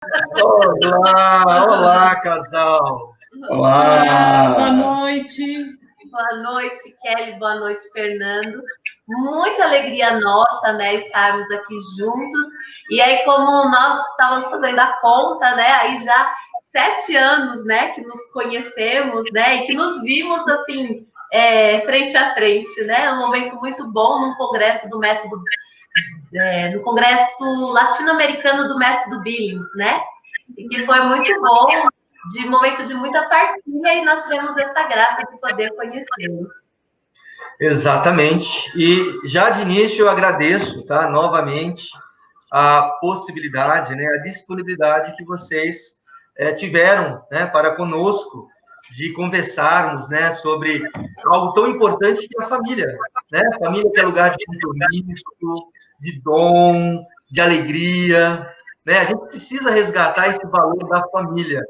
Olá, olá, casal. Olá! Boa noite. Boa noite, Kelly. Boa noite, Fernando. Muita alegria nossa, né, estarmos aqui juntos. E aí, como nós estávamos fazendo a conta, né, aí já 7 anos, né, que nos conhecemos, né, e que nos vimos, assim, frente a frente, né, um momento muito bom no congresso do método, no congresso latino-americano do método Billings, né, e que foi muito bom, de momento de muita partilha, e nós tivemos essa graça de poder conhecê-los. Exatamente. E já de início eu agradeço, tá, novamente, a possibilidade, né, a disponibilidade que vocês tiveram, né, para conosco de conversarmos, né, sobre algo tão importante que é a família, né? A família que é lugar de compromisso, de dom, de alegria, né? A gente precisa resgatar esse valor da família.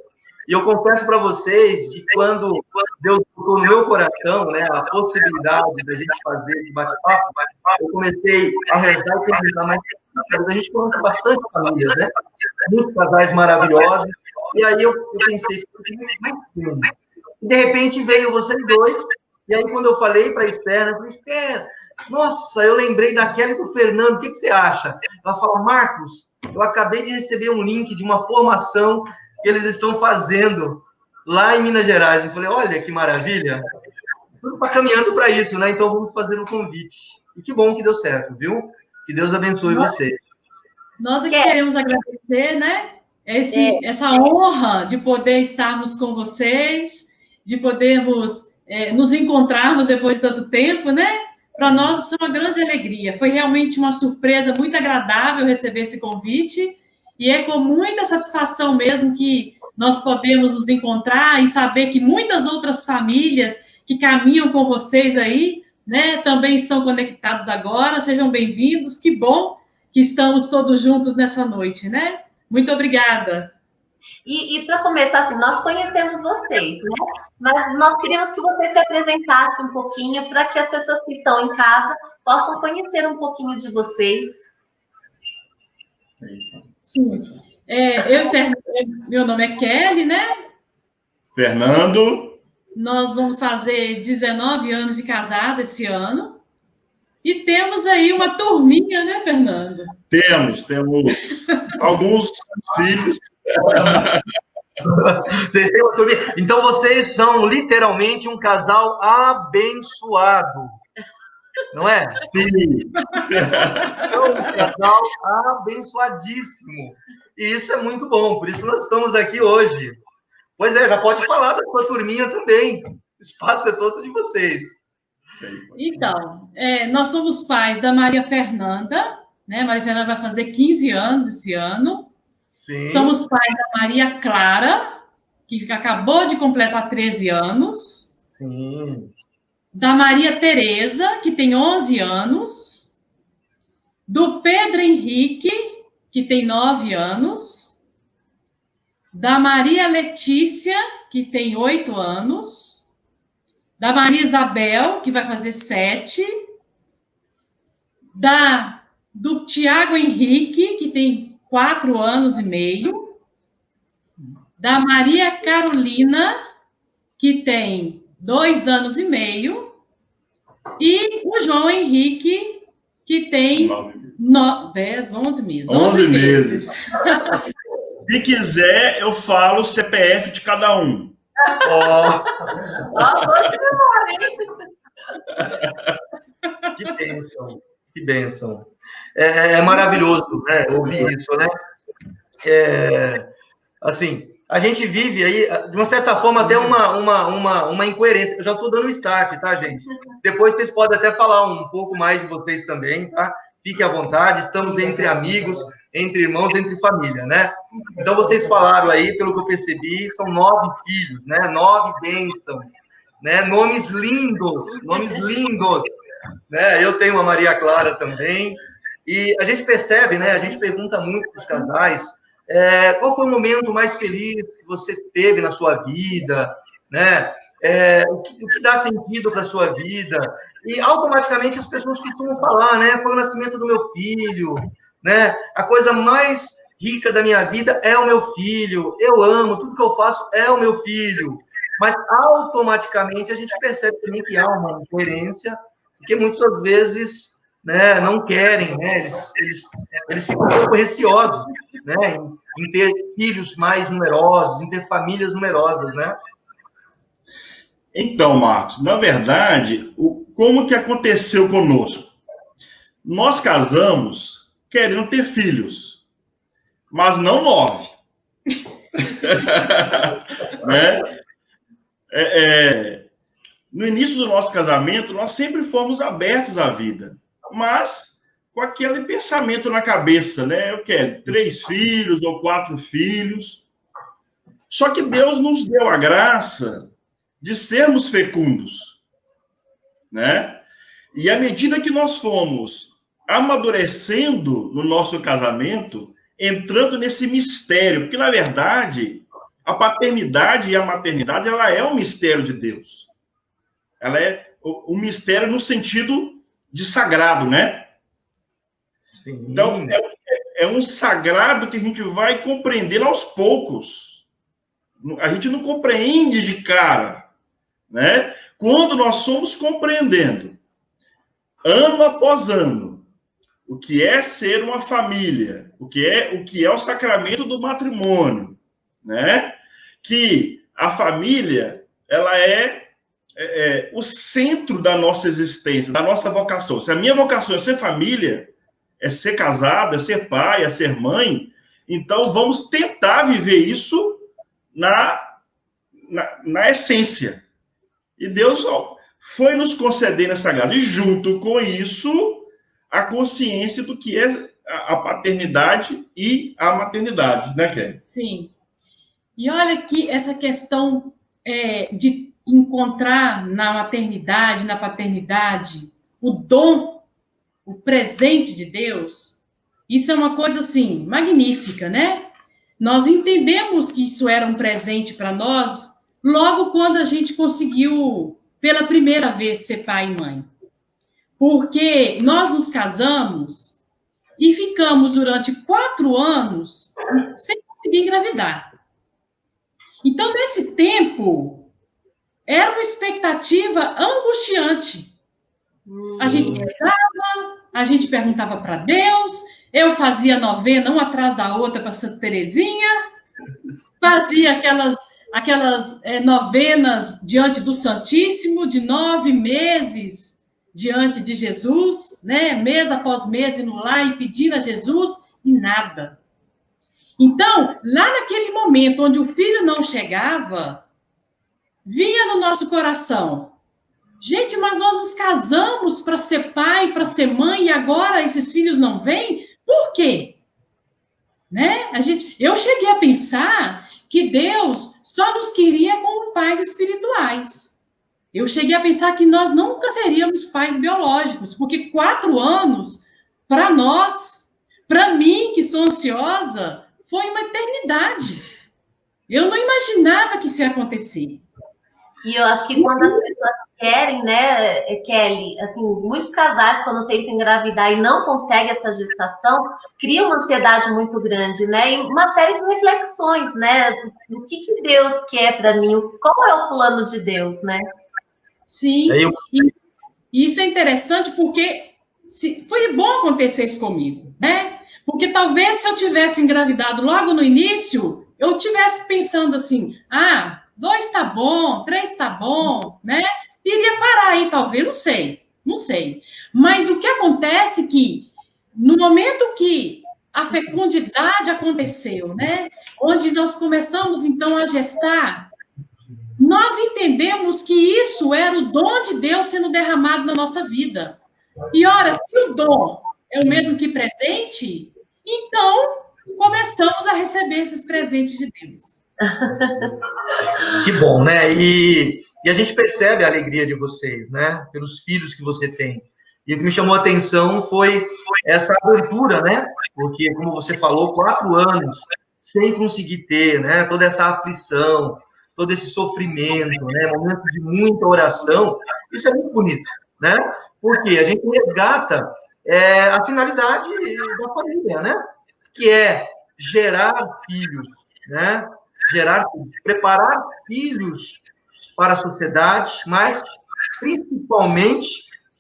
E eu confesso para vocês de quando Deus tocou no meu coração, né, a possibilidade da gente fazer esse bate-papo, eu comecei a rezar e perguntar, mas a gente conhece bastante famílias, né? Muitos casais maravilhosos. E aí eu pensei, mas sim. E de repente veio vocês dois, e aí quando eu falei para a Esther, eu falei, Esther, nossa, eu lembrei daquela e do Fernando, o que você acha? Ela falou, Marcos, eu acabei de receber um link de uma formação que eles estão fazendo lá em Minas Gerais. Eu falei, olha que maravilha, tudo está caminhando para isso, né? Então vamos fazer um convite. E que bom que deu certo, viu? Que Deus abençoe vocês. Nós é que queremos agradecer, né? Essa honra de poder estarmos com vocês, de podermos nos encontrarmos depois de tanto tempo, né? Para nós isso é uma grande alegria. Foi realmente uma surpresa muito agradável receber esse convite e é com muita satisfação mesmo que nós podemos nos encontrar e saber que muitas outras famílias que caminham com vocês aí, né, também estão conectados agora. Sejam bem-vindos. Que bom que estamos todos juntos nessa noite, né? Muito obrigada. E para começar, assim, nós conhecemos vocês, né? Mas nós queríamos que você se apresentasse um pouquinho para que as pessoas que estão em casa possam conhecer um pouquinho de vocês. Sim. Meu nome é Kelly, né? Fernando. Nós vamos fazer 19 anos de casado esse ano. E temos aí uma turminha, né, Fernando? Temos alguns filhos. Vocês têm uma turminha. Então vocês são literalmente um casal abençoado. Não é? Sim. É um casal abençoadíssimo. E isso é muito bom, por isso nós estamos aqui hoje. Pois é, já pode falar da sua turminha também. O espaço é todo de vocês. Então, nós somos pais da Maria Fernanda, né? Maria Fernanda vai fazer 15 anos esse ano. Sim. Somos pais da Maria Clara, que acabou de completar 13 anos. Sim. Da Maria Tereza, que tem 11 anos. Do Pedro Henrique, que tem 9 anos. Da Maria Letícia, que tem 8 anos. Da Maria Isabel, que vai fazer 7. Do Tiago Henrique, que tem 4 anos e meio. Da Maria Carolina, que tem 2 anos e meio. E o João Henrique, que tem 10, 11 meses. 11 meses. Se quiser, eu falo o CPF de cada um. Que bênção, que bênção. É maravilhoso, né, ouvir isso, né? Assim, a gente vive aí, de uma certa forma, até uma incoerência. Eu já estou dando start, tá, gente? Depois vocês podem até falar um pouco mais de vocês também, tá? Fiquem à vontade, estamos entre amigos, entre irmãos, entre família, né? Então, vocês falaram aí, pelo que eu percebi, são 9 filhos, né? 9 bênçãos, né? Nomes lindos, né? Eu tenho uma Maria Clara também, e a gente percebe, né? A gente pergunta muito para os casais, qual foi o momento mais feliz que você teve na sua vida, né? O que dá sentido para a sua vida? E automaticamente as pessoas costumam falar, né? Foi o nascimento do meu filho, né? A coisa mais rica da minha vida é o meu filho, eu amo, tudo que eu faço é o meu filho. Mas automaticamente a gente percebe também que há uma incoerência, porque muitas vezes, né, não querem, né, eles ficam um pouco receosos, né, em ter filhos mais numerosos, em ter famílias numerosas, né? Então, Marcos, na verdade, como que aconteceu conosco? Nós casamos querendo ter filhos, mas não 9. Né? No início do nosso casamento, nós sempre fomos abertos à vida, mas com aquele pensamento na cabeça, né? Eu quero 3 filhos ou 4 filhos. Só que Deus nos deu a graça de sermos fecundos, né? E à medida que nós fomos amadurecendo no nosso casamento, entrando nesse mistério, porque, na verdade, a paternidade e a maternidade, ela é um mistério de Deus. Ela é um mistério no sentido de sagrado, né? Sim. Então, é um sagrado que a gente vai compreendendo aos poucos. A gente não compreende de cara, né? Quando nós somos compreendendo, ano após ano, o que é ser uma família, o que é o sacramento do matrimônio, né? Que a família, ela é o centro da nossa existência, da nossa vocação. Se a minha vocação é ser família, é ser casado, é ser pai, é ser mãe, então vamos tentar viver isso na essência. E Deus foi nos concedendo essa graça. E junto com isso, a consciência do que é a paternidade e a maternidade, né, Kelly? Sim. E olha que essa questão de encontrar na maternidade, na paternidade, o dom, o presente de Deus, isso é uma coisa, assim, magnífica, né? Nós entendemos que isso era um presente para nós logo quando a gente conseguiu, pela primeira vez, ser pai e mãe. Porque nós nos casamos e ficamos durante 4 anos sem conseguir engravidar. Então, nesse tempo, era uma expectativa angustiante. A gente rezava, a gente perguntava para Deus, eu fazia novena, uma atrás da outra para Santa Terezinha, fazia aquelas novenas diante do Santíssimo, de 9 meses diante de Jesus, né? Mês após mês, indo lá e pedindo a Jesus, e nada. Então, lá naquele momento onde o filho não chegava, vinha no nosso coração: gente, mas nós nos casamos para ser pai, para ser mãe, e agora esses filhos não vêm? Por quê? Né? Eu cheguei a pensar que Deus só nos queria como pais espirituais. Eu cheguei a pensar que nós nunca seríamos pais biológicos, porque 4 anos, para nós, para mim, que sou ansiosa, foi uma eternidade. Eu não imaginava que isso ia acontecer. E eu acho que quando as pessoas querem, né, Kelly, assim, muitos casais, quando tentam engravidar e não conseguem essa gestação, criam uma ansiedade muito grande, né, e uma série de reflexões, né, o que Deus quer para mim, qual é o plano de Deus, né? Sim, e isso é interessante porque foi bom acontecer isso comigo, né, porque talvez se eu tivesse engravidado logo no início, eu tivesse pensando assim, 2 tá bom, 3 tá bom, né? Iria parar aí, talvez, não sei. Mas o que acontece é que, no momento que a fecundidade aconteceu, né? Onde nós começamos, então, a gestar, nós entendemos que isso era o dom de Deus sendo derramado na nossa vida. E, ora, se o dom é o mesmo que presente, então, começamos a receber esses presentes de Deus. Que bom, né? E a gente percebe a alegria de vocês, né? Pelos filhos que você tem. E o que me chamou a atenção foi essa abertura, né? Porque, como você falou, 4 anos sem conseguir ter, né? Toda essa aflição, todo esse sofrimento, né? Momento de muita oração. Isso é muito bonito, né? Porque a gente resgata a finalidade da família, né? Que é gerar filhos, né? Preparar filhos para a sociedade, mas principalmente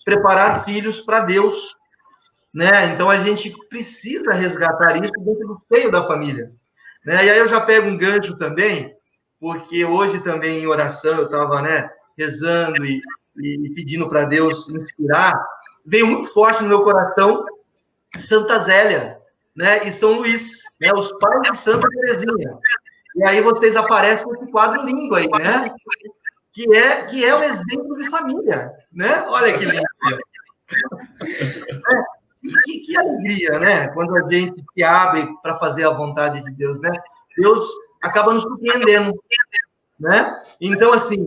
preparar filhos para Deus, né? Então a gente precisa resgatar isso dentro do seio da família, né? E aí eu já pego um gancho também, porque hoje também em oração eu estava, né, rezando e pedindo para Deus inspirar, veio muito forte no meu coração Santa Zélia, né, e São Luís, né, os pais de Santa Teresinha. E aí vocês aparecem com esse quadro lindo aí, né? Que é o exemplo de família, né? Olha que lindo. Que alegria, né? Quando a gente se abre para fazer a vontade de Deus, né? Deus acaba nos surpreendendo, né? Então, assim,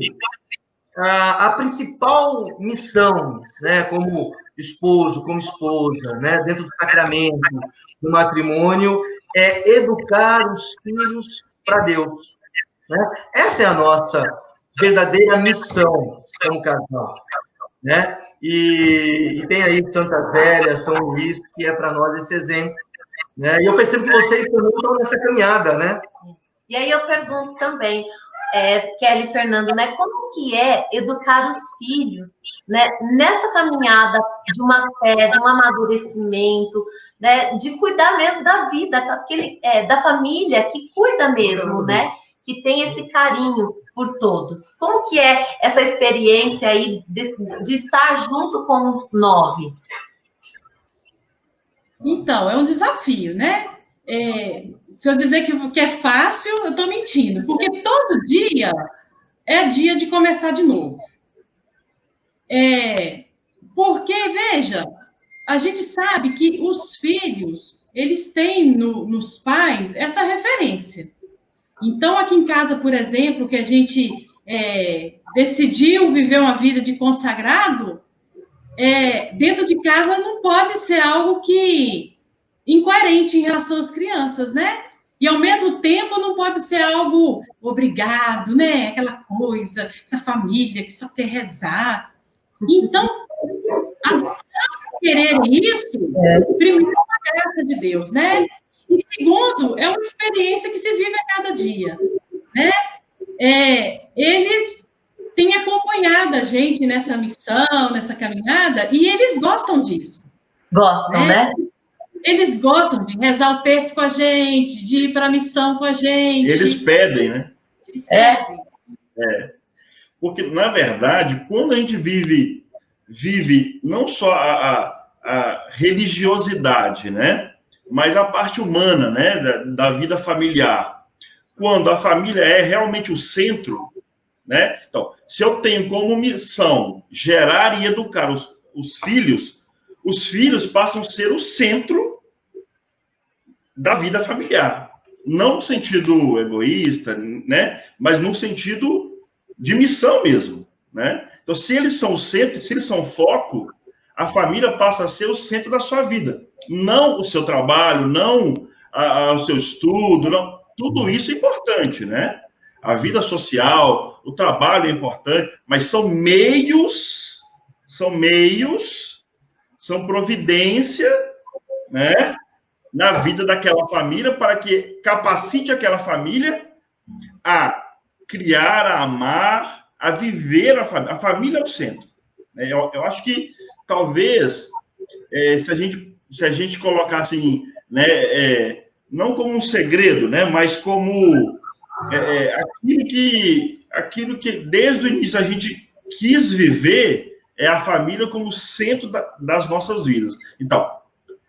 a principal missão, né, como esposo, como esposa, né, dentro do sacramento, do matrimônio, é educar os filhos para Deus, né? Essa é a nossa verdadeira missão como casal, né? E tem aí Santa Zélia, São Luís, que é para nós esse exemplo, né? E eu percebo que vocês também estão nessa caminhada, né? E aí eu pergunto também, Kelly e Fernando, né, como que é educar os filhos, né, nessa caminhada de uma fé, de um amadurecimento, né, de cuidar mesmo da vida, da família que cuida mesmo, né, que tem esse carinho por todos. Como que é essa experiência aí de estar junto com os 9? Então, é um desafio, né? Se eu dizer que é fácil, eu estou mentindo, porque todo dia é dia de começar de novo. Porque, veja, a gente sabe que os filhos, eles têm nos pais essa referência. Então, aqui em casa, por exemplo, que a gente decidiu viver uma vida de consagrado, dentro de casa não pode ser algo que incoerente em relação às crianças, né? E, ao mesmo tempo, não pode ser algo obrigado, né? Aquela coisa, essa família que só quer rezar. Então, as crianças quererem isso, primeiro, é uma graça de Deus, né? E, segundo, é uma experiência que se vive a cada dia, né? Eles têm acompanhado a gente nessa missão, nessa caminhada, e eles gostam disso. Gostam, né? Eles gostam de rezar o texto com a gente, de ir para a missão com a gente. Eles pedem, né? Eles pedem. Porque, na verdade, quando a gente vive não só a religiosidade, né? Mas a parte humana, né? Da vida familiar. Quando a família é realmente o centro, né? Então, se eu tenho como missão gerar e educar os filhos passam a ser o centro da vida familiar. Não no sentido egoísta, né? Mas no sentido de missão mesmo, né? Então, se eles são o centro, se eles são o foco, a família passa a ser o centro da sua vida. Não o seu trabalho, não o seu estudo, não. Tudo isso é importante, né? A vida social, o trabalho é importante, mas são meios, são providência, né, na vida daquela família para que capacite aquela família a criar, a amar, a viver a família. A família é o centro. Eu acho que talvez se a gente colocar assim, né, não como um segredo, né, mas como aquilo que desde o início a gente quis viver é a família como centro das nossas vidas. Então,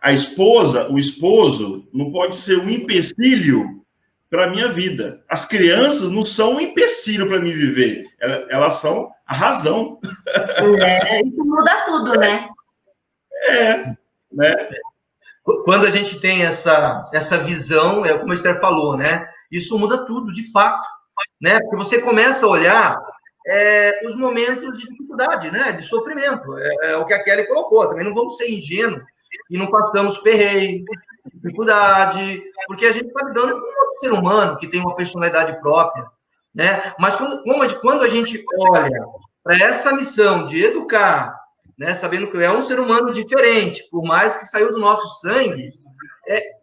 a esposa, o esposo, não pode ser um empecilho para a minha vida. As crianças não são um empecilho para mim viver. Elas são a razão. Isso muda tudo, né? Né? Quando a gente tem essa visão, como a Esther falou, né? Isso muda tudo, de fato, né? Porque você começa a olhar os momentos de dificuldade, né? De sofrimento. É o que a Kelly colocou. Também não vamos ser ingênuos e não passamos perreio, dificuldade, porque a gente está lidando com um outro ser humano que tem uma personalidade própria, né? Mas quando a gente olha para essa missão de educar, né? Sabendo que é um ser humano diferente, por mais que saiu do nosso sangue,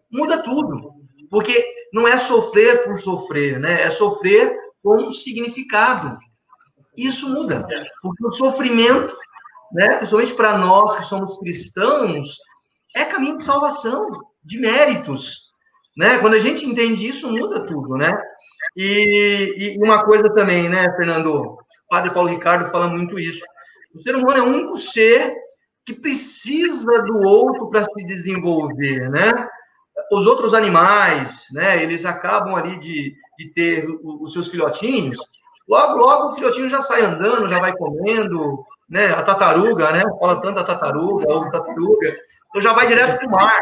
muda tudo. Porque não é sofrer por sofrer, né? É sofrer com um significado. Isso muda. Porque o sofrimento, né, principalmente para nós que somos cristãos, é caminho de salvação, de méritos. Né? Quando a gente entende isso, muda tudo, né? E uma coisa também, né, Fernando? O padre Paulo Ricardo fala muito isso. O ser humano é o único ser que precisa do outro para se desenvolver, né? Os outros animais, né, eles acabam ali de ter os seus filhotinhos, logo o filhotinho já sai andando, já vai comendo, né? A tartaruga, né? Fala tanto da tartaruga, ovo tartaruga, então já vai direto para o mar,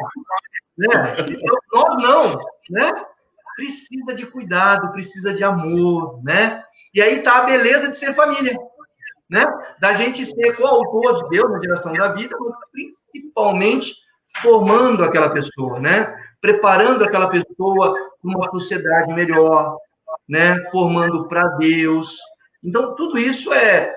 né? Então, nós não, né? Precisa de cuidado, precisa de amor, né? E aí está a beleza de ser família, né? Da gente ser coautor de Deus na direção da vida, mas principalmente formando aquela pessoa, né? Preparando aquela pessoa para uma sociedade melhor, né? Formando para Deus. Então, tudo isso é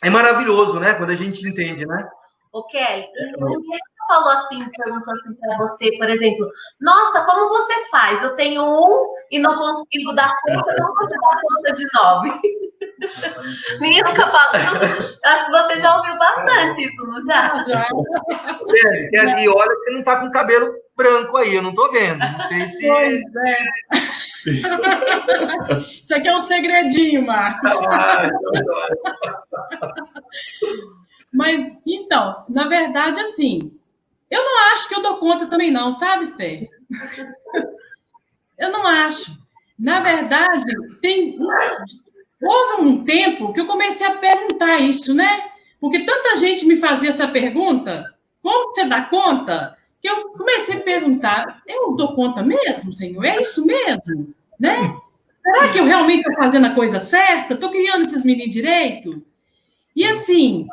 maravilhoso, né? Quando a gente entende, né? Ô, Kelly, ninguém falou assim, perguntou assim para você, por exemplo, nossa, como você faz? Eu tenho 1 e não consigo dar conta, como você dá conta de 9? Ninguém nunca falou. Acho que você já ouviu bastante isso, não já? Já. E olha que você não está com cabelo branco aí, eu não estou vendo. Não sei se... Pois é. Isso aqui é um segredinho, Marcos. Mas, então, na verdade, assim, eu não acho que eu dou conta também não, sabe, Esther? Eu não acho. Na verdade, houve um tempo que eu comecei a perguntar isso, né? Porque tanta gente me fazia essa pergunta, como você dá conta? Que eu comecei a perguntar, eu dou conta mesmo, Senhor? É isso mesmo? Né? Será que eu realmente estou fazendo a coisa certa? Estou criando esses meninos direito? E assim,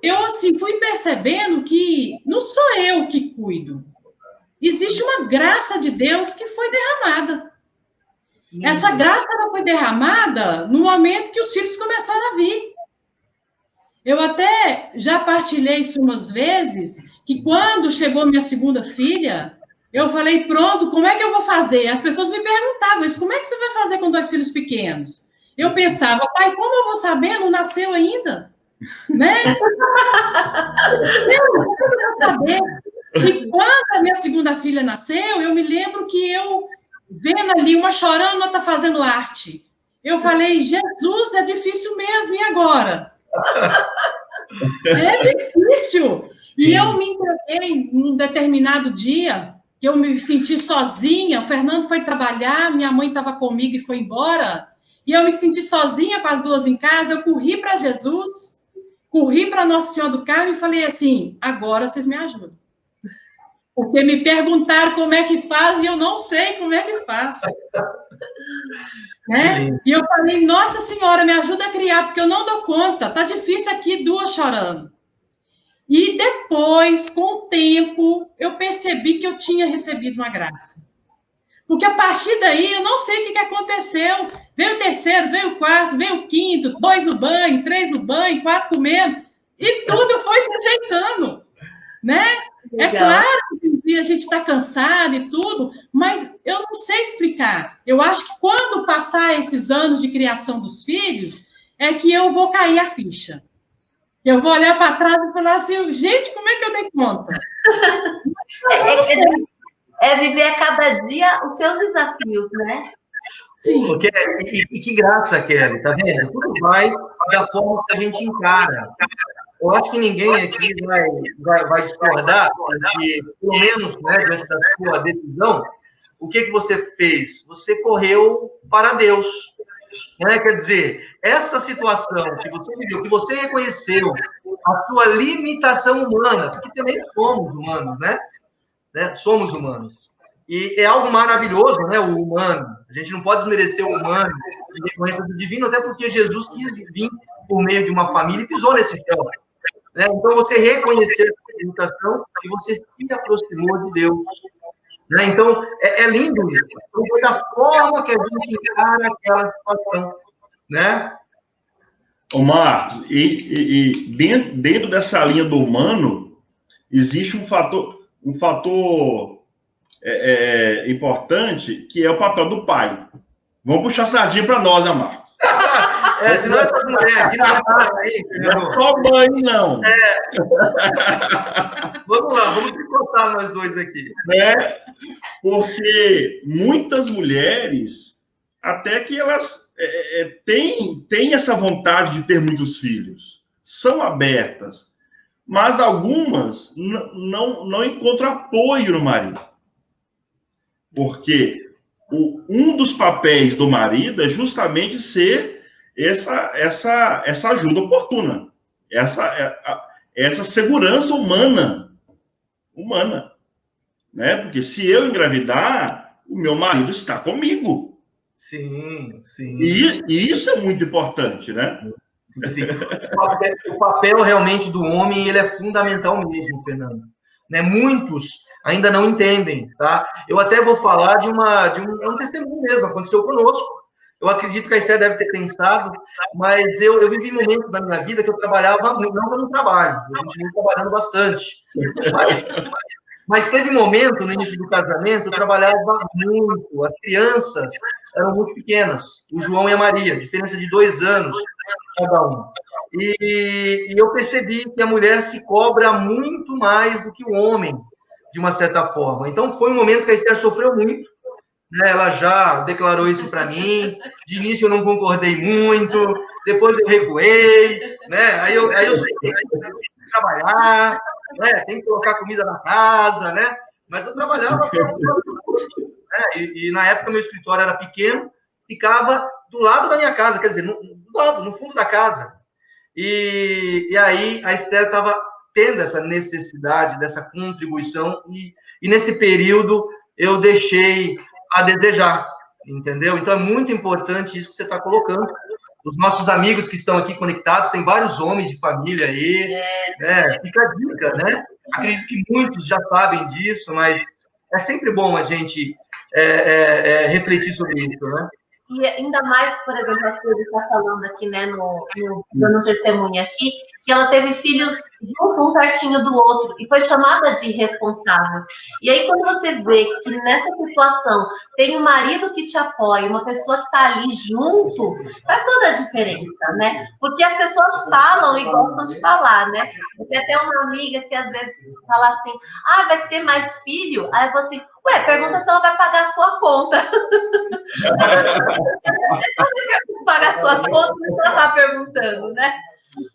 eu fui percebendo que não sou eu que cuido. Existe uma graça de Deus que foi derramada. Essa graça ela foi derramada no momento que os filhos começaram a vir. Eu até já partilhei isso umas vezes, que quando chegou minha segunda filha, eu falei, pronto, como é que eu vou fazer? As pessoas me perguntavam, mas como é que você vai fazer com 2 filhos pequenos? Eu pensava, pai, como eu vou saber? Não nasceu ainda. Né? Eu vou saber. E quando a minha segunda filha nasceu, eu me lembro que eu, vendo ali uma chorando, outra fazendo arte. Eu falei, Jesus, é difícil mesmo, e agora? É difícil. E eu me entreguei num determinado dia, que eu me senti sozinha, o Fernando foi trabalhar, minha mãe estava comigo e foi embora, e eu me senti sozinha com as 2 em casa, eu corri para Jesus, corri para Nossa Senhora do Carmo e falei assim, agora vocês me ajudam. Porque me perguntaram como é que faz e eu não sei como é que faz. Né? E eu falei, Nossa Senhora, me ajuda a criar, porque eu não dou conta, tá difícil aqui, 2 chorando. E depois, com o tempo, eu percebi que eu tinha recebido uma graça. Porque a partir daí, eu não sei o que aconteceu. Veio o 3º, veio o 4º, veio o 5º, 2 no banho, 3 no banho, 4 comendo. E tudo foi se ajeitando. Né? Legal. É claro que a gente está cansado e tudo, mas eu não sei explicar. Eu acho que quando passar esses anos de criação dos filhos, é que eu vou cair a ficha. Eu vou olhar para trás e falar assim, gente, como é que eu dei conta? É viver a cada dia os seus desafios, né? Sim. E que graça, Kelly, tá vendo? Tudo vai da forma que a gente encara. Eu acho que ninguém aqui vai discordar, porque, pelo menos, né, diante da sua decisão, o que você fez? Você correu para Deus. Né? Quer dizer, essa situação que você viveu, que você reconheceu a sua limitação humana, porque também somos humanos, né? Somos humanos. E é algo maravilhoso, né? O humano. A gente não pode desmerecer o humano em reconhecer do divino, até porque Jesus quis vir por meio de uma família e pisou nesse chão. Né? Então, você reconhecer essa limitação e você se aproximou de Deus. Né? Então, é lindo isso. Então, foi da forma que a gente encara aquela situação. Né? Ô, Marcos, e dentro dessa linha do humano, existe um fator importante, que é o papel do pai. Vamos puxar sardinha para nós, né, Marcos? Senão essas mulheres aqui não param aí, não é só mãe, não. Vamos lá, vamos tricotar nós dois aqui. Porque muitas mulheres, até que elas têm essa vontade de ter muitos filhos, são abertas, mas algumas não encontram apoio no marido. Porque um dos papéis do marido é justamente ser essa ajuda oportuna, essa segurança humana, né? Porque se eu engravidar, o meu marido está comigo. Sim. E isso é muito importante, né? Sim. O papel realmente do homem, ele é fundamental mesmo, Fernando. Né? Muitos ainda não entendem, tá? Eu até vou falar de um testemunho mesmo, aconteceu conosco. Eu acredito que a Esther deve ter pensado, mas eu vivi momentos da minha vida que eu trabalhava muito, não pelo trabalho, eu continuei trabalhando bastante. Mas teve momento, no início do casamento, eu trabalhava muito, as crianças eram muito pequenas, o João e a Maria, diferença de 2 anos cada um. E eu percebi que a mulher se cobra muito mais do que o homem, de uma certa forma. Então, foi um momento que a Esther sofreu muito, né? Ela já declarou isso para mim, de início eu não concordei muito, depois eu recuei, né? Aí eu sei que tem que trabalhar, né? Tem que colocar comida na casa, né? Mas eu trabalhava, né? E na época meu escritório era pequeno, ficava do lado da minha casa, quer dizer, no fundo da casa. E aí a Esther estava tendo essa necessidade dessa contribuição e nesse período eu deixei a desejar, entendeu? Então é muito importante isso que você está colocando. Os nossos amigos que estão aqui conectados, tem vários homens de família aí, né? Fica a dica, né? Acredito que muitos já sabem disso, mas é sempre bom a gente refletir sobre isso, né? E ainda mais, por exemplo, a Sueli está falando aqui, né, dando testemunha aqui, que ela teve filhos um pertinho do outro e foi chamada de responsável. E aí, quando você vê que nessa situação tem um marido que te apoia, uma pessoa que está ali junto, faz toda a diferença, né? Porque as pessoas falam e gostam de falar, né? Eu tenho até uma amiga que às vezes fala assim, vai ter mais filho? Aí eu vou assim, pergunta se ela vai pagar a sua conta. Pagar suas contas, ela está perguntando, né?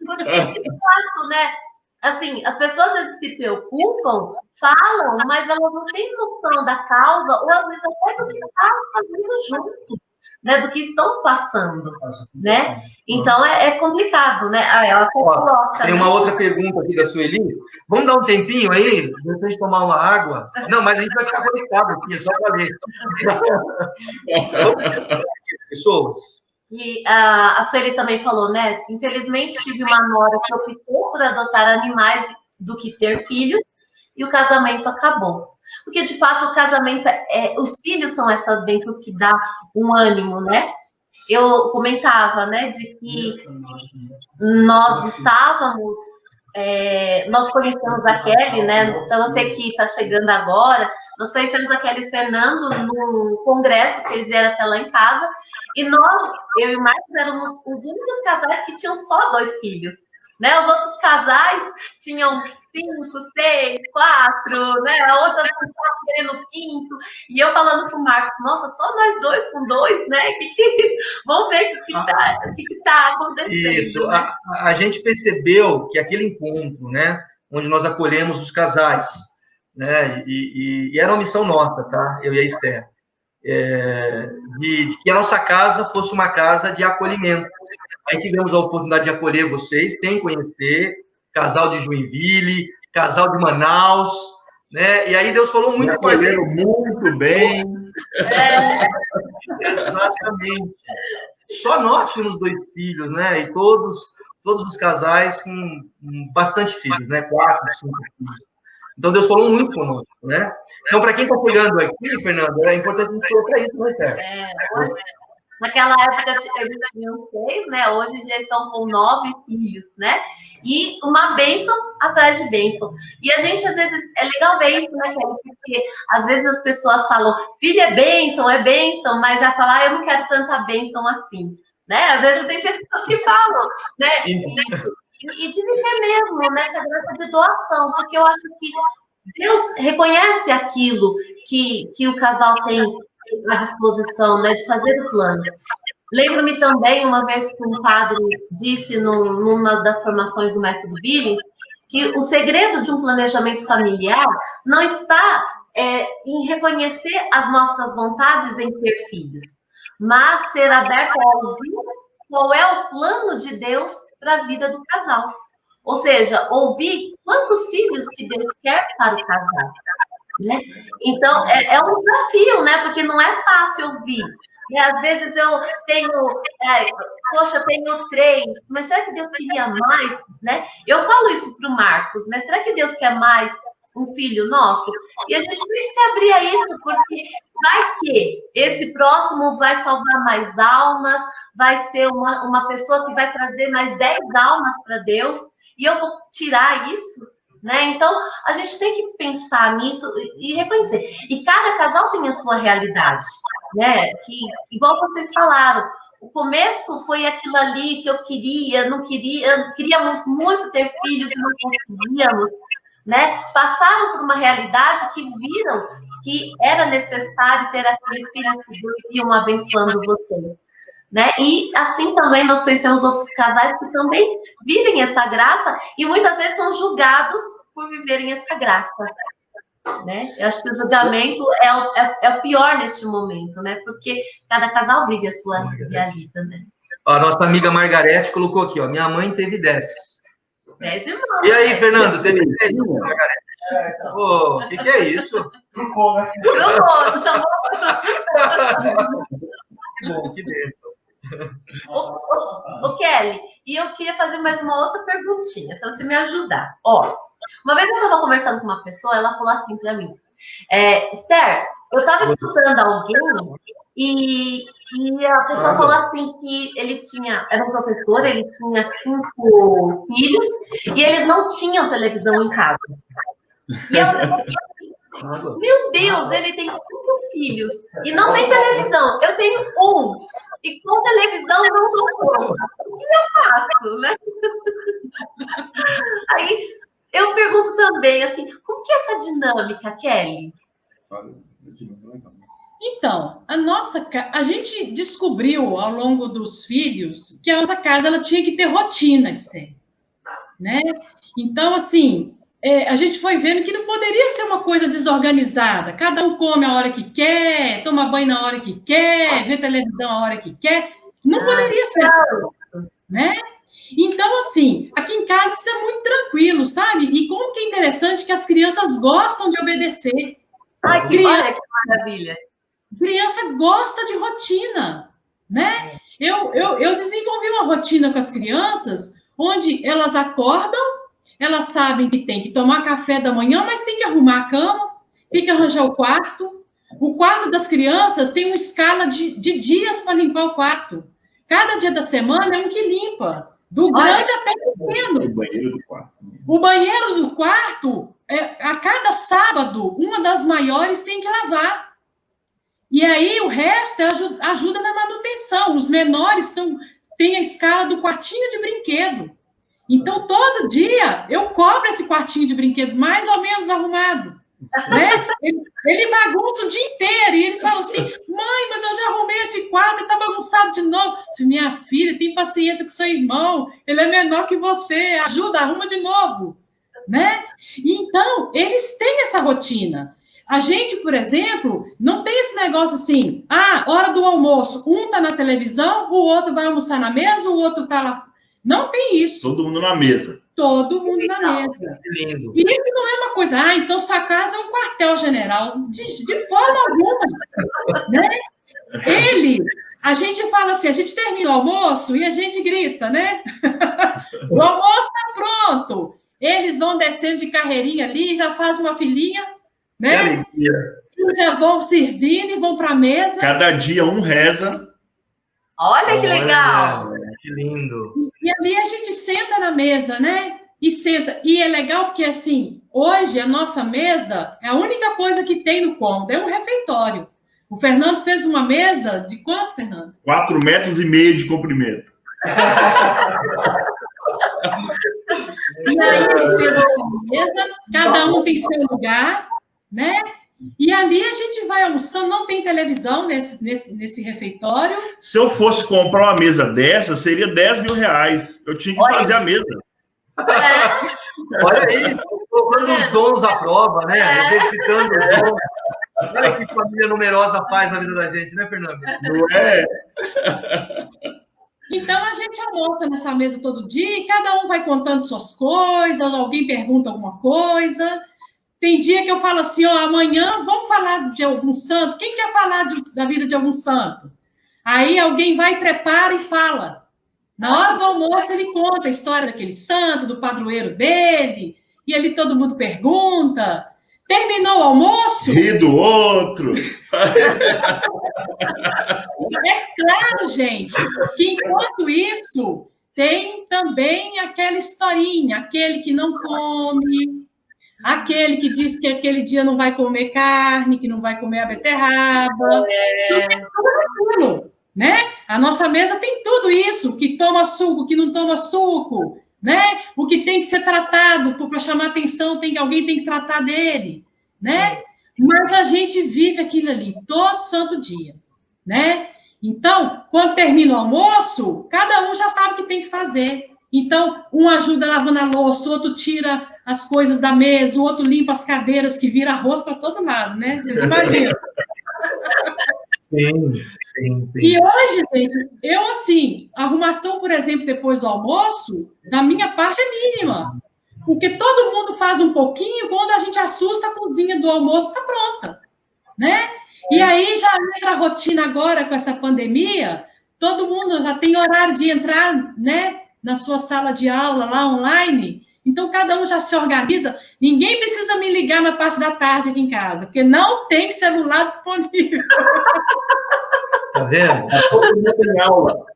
Porque, de fato, né? Assim, as pessoas às vezes se preocupam, falam, mas elas não têm noção da causa, ou às vezes até do que está fazendo junto, né? Do que estão passando, né? Então é complicado, né? Ela coloca. Tem uma outra pergunta aqui da Sueli. Vamos dar um tempinho aí, depois de tomar uma água? Não, mas a gente vai ficar conectado aqui, é só para ler. Pessoas. E a Sueli também falou, né? Infelizmente, tive uma nora que optou por adotar animais do que ter filhos, e o casamento acabou. Porque, de fato, o casamento, os filhos são essas bênçãos que dá um ânimo, né? Eu comentava, né, de que nós estávamos, nós conhecemos a Kelly, né? Então, você que está chegando agora, nós conhecemos a Kelly e o Fernando no congresso, que eles vieram até lá em casa, e nós, eu e o Marcos, éramos os únicos casais que tinham só 2 filhos, né? Os outros casais tinham 5, 6, 4, né? A outra no 5º, e eu falando com o Marcos, nossa, só nós 2 com 2, né? Vamos ver o que tá acontecendo. Isso, né? a gente percebeu que aquele encontro, né? Onde nós acolhemos os casais, né? E era uma missão nossa, tá? Eu e a Esther. De que a nossa casa fosse uma casa de acolhimento. Aí tivemos a oportunidade de acolher vocês sem conhecer, casal de Joinville, casal de Manaus, né? E aí Deus falou muito com a gente. Muito bem. Exatamente. Só nós tínhamos 2 filhos, né? E todos os casais com bastante filhos, né? 4, 5 filhos. Então, Deus falou muito conosco, né? Então, para quem está chegando aqui, Fernando, é importante a gente colocar isso, né, Esther? Naquela época, eles tinham 6, né? Hoje já estão com 9 filhos, né? E uma bênção atrás de bênção. E a gente, às vezes, é legal ver isso, né, Kelly? Porque às vezes as pessoas falam, filho é bênção, mas ela fala, eu não quero tanta bênção assim. Né? Às vezes tem pessoas que falam, né? Isso. E de viver mesmo nessa graça de doação, porque eu acho que Deus reconhece aquilo que o casal tem à disposição, né? De fazer o plano. Lembro-me também, uma vez que um padre disse numa das formações do método Billings, que o segredo de um planejamento familiar não está em reconhecer as nossas vontades em ter filhos, mas ser aberto a ouvir qual é o plano de Deus para a vida do casal. Ou seja, ouvir quantos filhos que Deus quer para o casal. Né? Então, é um desafio, né? Porque não é fácil ouvir. Às vezes eu tenho, tenho 3, mas será que Deus queria mais? Né? Eu falo isso para o Marcos, né? Será que Deus quer mais um filho nosso? E a gente tem que se abrir a isso, porque vai que esse próximo vai salvar mais almas, vai ser uma pessoa que vai trazer mais 10 almas para Deus, e eu vou tirar isso? Né? Então, a gente tem que pensar nisso e reconhecer. E cada casal tem a sua realidade, né? Que, igual vocês falaram, o começo foi aquilo ali que eu não queria, queríamos muito ter filhos e não conseguíamos, né? Passaram por uma realidade que viram que era necessário ter aqueles filhos que Deus iam abençoando vocês. Né? E assim também nós conhecemos outros casais que também vivem essa graça e muitas vezes são julgados por viverem essa graça. Né? Eu acho que o julgamento é o pior neste momento, né? Porque cada casal vive a sua realidade. Né? A nossa amiga Margarete colocou aqui, ó, minha mãe teve 10. 10 irmãos. E aí, Fernando, teve 10, Margarete? O que é isso? Trocou, né? Trocou, chamou. Que bom, que bênção. Ô, Kelly, e eu queria fazer mais uma outra perguntinha, para você me ajudar. Ó, uma vez eu estava conversando com uma pessoa, ela falou assim para mim, Esther, eu estava escutando alguém e a pessoa falou assim que ele era um professor, ele tinha 5 filhos e eles não tinham televisão em casa. E eu meu Deus, ele tem 5 filhos e não tem televisão. Eu tenho 1 e com televisão eu não dou conta. O que eu faço, né? Aí eu pergunto também, assim, como que é essa dinâmica, Kelly? Então, a gente descobriu ao longo dos filhos que a nossa casa ela tinha que ter rotina, Esther, né? Então, assim, a gente foi vendo que não poderia ser uma coisa desorganizada. Cada um come a hora que quer, toma banho na hora que quer, vê televisão a hora que quer. Não poderia ser assim, né? Então, assim, aqui em casa isso é muito tranquilo, sabe? E como que é interessante que as crianças gostam de obedecer. Ai, olha que maravilha. Criança gosta de rotina, né? Eu desenvolvi uma rotina com as crianças onde elas acordam, elas sabem que tem que tomar café da manhã, mas tem que arrumar a cama, tem que arranjar o quarto. O quarto das crianças tem uma escala de dias para limpar o quarto. Cada dia da semana é um que limpa, do grande até o pequeno. O banheiro do quarto. O banheiro do quarto, a cada sábado, uma das maiores tem que lavar. E aí o resto ajuda na manutenção. Os menores têm a escala do quartinho de brinquedo. Então, todo dia, eu cobro esse quartinho de brinquedo mais ou menos arrumado. Né? Ele bagunça o dia inteiro. E eles falam assim, mãe, mas eu já arrumei esse quarto e está bagunçado de novo. Se minha filha, tem paciência com seu irmão. Ele é menor que você. Ajuda, arruma de novo. Né? Então, eles têm essa rotina. A gente, por exemplo, não tem esse negócio assim, hora do almoço, um está na televisão, o outro vai almoçar na mesa, o outro está lá. Não tem isso. Todo mundo na mesa. Todo mundo na mesa. E isso não é uma coisa, então sua casa é um quartel-general. De forma alguma. Né? A gente fala assim, a gente termina o almoço e a gente grita, né? O almoço está pronto. Eles vão descendo de carreirinha ali, já fazem uma filinha, né? Eles já vão servindo e vão para a mesa. Cada dia um reza. Olha que legal! Que lindo. E ali a gente senta na mesa, né? E senta. E é legal porque, assim, hoje a nossa mesa é a única coisa que tem no cômodo, é um refeitório. O Fernando fez uma mesa de quanto, Fernando? 4,5 metros de comprimento. E aí ele fez essa mesa, cada um tem seu lugar, né? E ali a gente vai almoçando, não tem televisão nesse refeitório. Se eu fosse comprar uma mesa dessa, seria 10 mil reais. Eu tinha que fazer a mesa. Olha aí, colocando os dons à prova, né? Exercitando os dons. Olha que família numerosa faz na vida da gente, né, Fernando? Não é? Então, a gente almoça nessa mesa todo dia e cada um vai contando suas coisas, alguém pergunta alguma coisa. Tem dia que eu falo assim, ó, amanhã vamos falar de algum santo. Quem quer falar da vida de algum santo? Aí alguém vai, prepara e fala. Na hora do almoço, ele conta a história daquele santo, do padroeiro dele, e ali todo mundo pergunta. Terminou o almoço? Ri do outro. É claro, gente, que enquanto isso, tem também aquela historinha, aquele que não come, aquele que diz que aquele dia não vai comer carne, que não vai comer a beterraba. Então, tem tudo aquilo, né? A nossa mesa tem tudo isso, que toma suco, que não toma suco, né? O que tem que ser tratado, para chamar atenção, alguém tem que tratar dele, né? Mas a gente vive aquilo ali todo santo dia, né? Então, quando termina o almoço, cada um já sabe o que tem que fazer. Então, um ajuda lavando a louça, o outro tira as coisas da mesa, o outro limpa as cadeiras, que vira arroz para todo lado, né? Vocês imaginam? Sim. E hoje, gente, eu, assim, a arrumação, por exemplo, depois do almoço, da minha parte é mínima. Porque todo mundo faz um pouquinho, quando a gente assusta, a cozinha do almoço está pronta, né? E aí já entra a rotina agora com essa pandemia, todo mundo já tem horário de entrar, né, na sua sala de aula lá online, então cada um já se organiza. Ninguém precisa me ligar na parte da tarde aqui em casa, porque não tem celular disponível. Tá vendo? Todo mundo tem aula.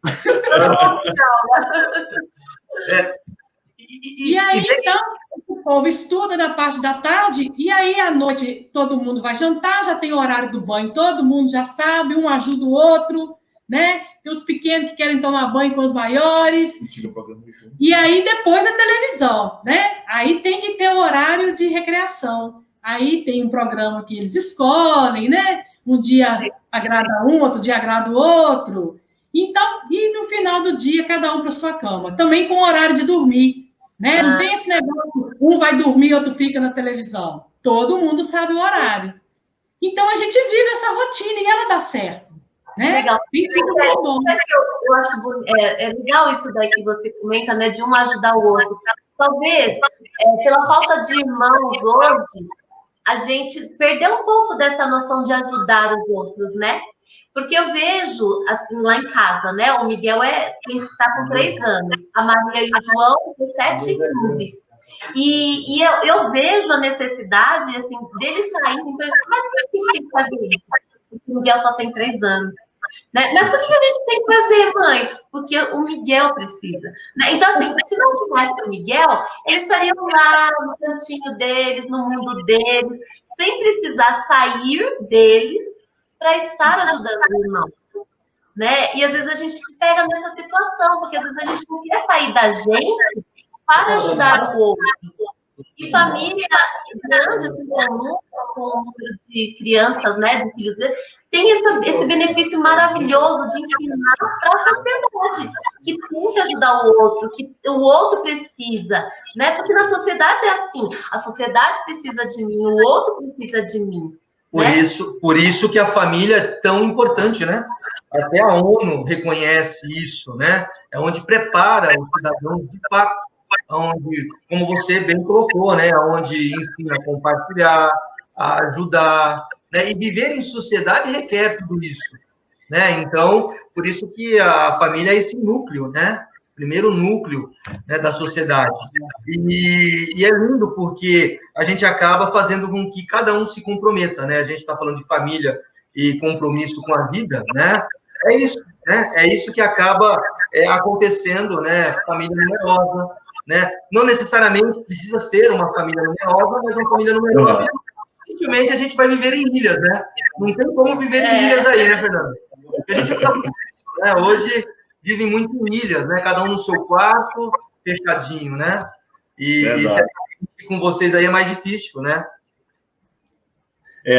E aí, então, o povo estuda na parte da tarde, e aí, à noite, todo mundo vai jantar, já tem o horário do banho, todo mundo já sabe, um ajuda o outro, né? Tem os pequenos que querem tomar banho com os maiores. E aí, depois, a televisão, né? Aí tem que ter o horário de recreação. Aí tem um programa que eles escolhem, né? Um dia agrada um, outro dia agrada o outro. Então, e no final do dia, cada um para sua cama. Também com o horário de dormir. Né? Não tem esse negócio, um vai dormir, outro fica na televisão. Todo mundo sabe o horário. Então, a gente vive essa rotina e ela dá certo. Né? Legal. Tem sido muito bom. Eu acho legal isso daí que você comenta, né, de um ajudar o outro. Talvez, pela falta de irmãos hoje, a gente perdeu um pouco dessa noção de ajudar os outros, né? Porque eu vejo, assim, lá em casa, né? O Miguel está com 3 anos, a Maria e o João com 7 e 15. E eu vejo a necessidade, assim, deles saírem. Mas por que tem que fazer isso? Porque o Miguel só tem 3 anos. Né? Mas por que a gente tem que fazer, mãe? Porque o Miguel precisa. Né? Então, assim, se não tivesse o Miguel, eles estariam lá no cantinho deles, no mundo deles, sem precisar sair deles para estar ajudando o irmão, né? E às vezes a gente se pega nessa situação, porque às vezes a gente não quer sair da gente para ajudar o outro. E família grande, assim, com o número de crianças, né, de filhos deles, tem esse benefício maravilhoso de ensinar para a sociedade que tem que ajudar o outro, que o outro precisa, né? Porque na sociedade é assim, a sociedade precisa de mim, o outro precisa de mim. Por isso que a família é tão importante, né? Até a ONU reconhece isso, né? É onde prepara o cidadão de fato, onde, como você bem colocou, né? Onde ensina a compartilhar, a ajudar, né? E viver em sociedade requer tudo isso, né? Então, por isso que a família é esse núcleo, né? Primeiro núcleo, né, da sociedade. E é lindo porque a gente acaba fazendo com que cada um se comprometa, né? A gente está falando de família e compromisso com a vida, né? É isso, né? É isso que acaba acontecendo, né? Família numerosa, né? Não necessariamente precisa ser uma família numerosa, mas uma família numerosa, dificilmente a gente vai viver em ilhas, né? Não tem como viver em ilhas aí, né, Fernando? Porque a gente né? Hoje vivem muito em ilhas, né? Cada um no seu quarto, fechadinho, né? E com vocês aí é mais difícil, né?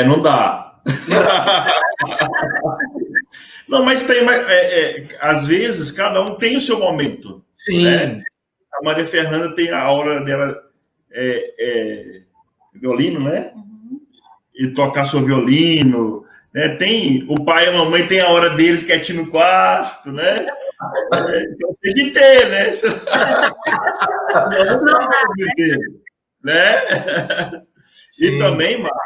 Não dá. Não, mas tem, às vezes, cada um tem o seu momento. Sim. Né? A Maria Fernanda tem a hora dela violino, né? E tocar seu violino. Né? Tem, o pai e a mamãe tem a hora deles quietinho no quarto, né? Então tem que ter, né? Não dá pra viver, né? E também, Marcos,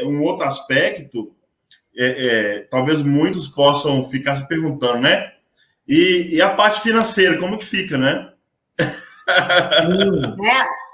um outro aspecto, talvez muitos possam ficar se perguntando, né? E a parte financeira, como que fica, né?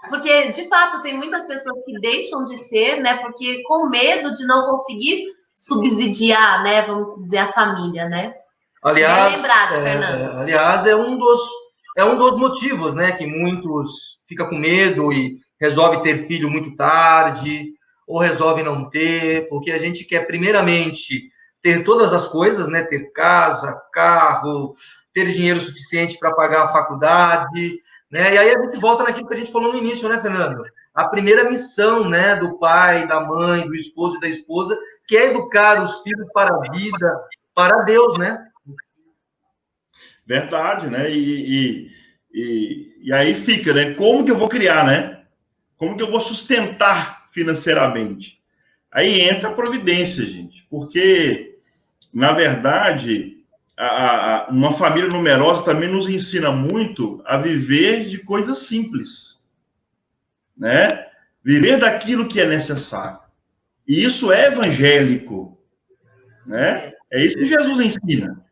Porque, de fato, tem muitas pessoas que deixam de ter, né? Porque com medo de não conseguir subsidiar, né? Vamos dizer, a família, né? Aliás, bem lembrado, Fernando. Aliás, é um dos motivos, né? Que muitos ficam com medo e resolve ter filho muito tarde, ou resolve não ter, porque a gente quer, primeiramente, ter todas as coisas, né? Ter casa, carro, ter dinheiro suficiente para pagar a faculdade, né? E aí a gente volta naquilo que a gente falou no início, né, Fernando? A primeira missão, né, do pai, da mãe, do esposo e da esposa, que é educar os filhos para a vida, para Deus, né? Verdade, né? E aí fica, né? Como que eu vou criar, né? Como que eu vou sustentar financeiramente? Aí entra a providência, gente. Porque, na verdade, uma família numerosa também nos ensina muito a viver de coisas simples, né? Viver daquilo que é necessário. E isso é evangélico, né? É isso que Jesus ensina.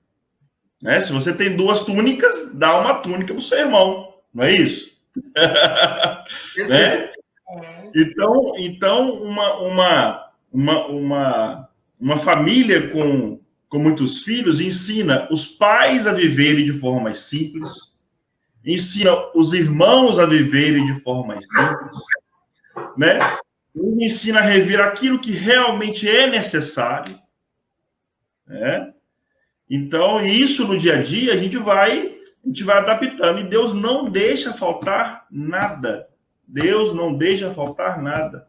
Né? Se você tem 2 túnicas, dá uma túnica para o seu irmão, não é isso? Né? Então uma família com muitos filhos ensina os pais a viverem de forma mais simples, ensina os irmãos a viverem de forma mais simples, né? Ensina a rever aquilo que realmente é necessário, né? Então, isso no dia a dia a gente vai adaptando. E Deus não deixa faltar nada. Deus não deixa faltar nada,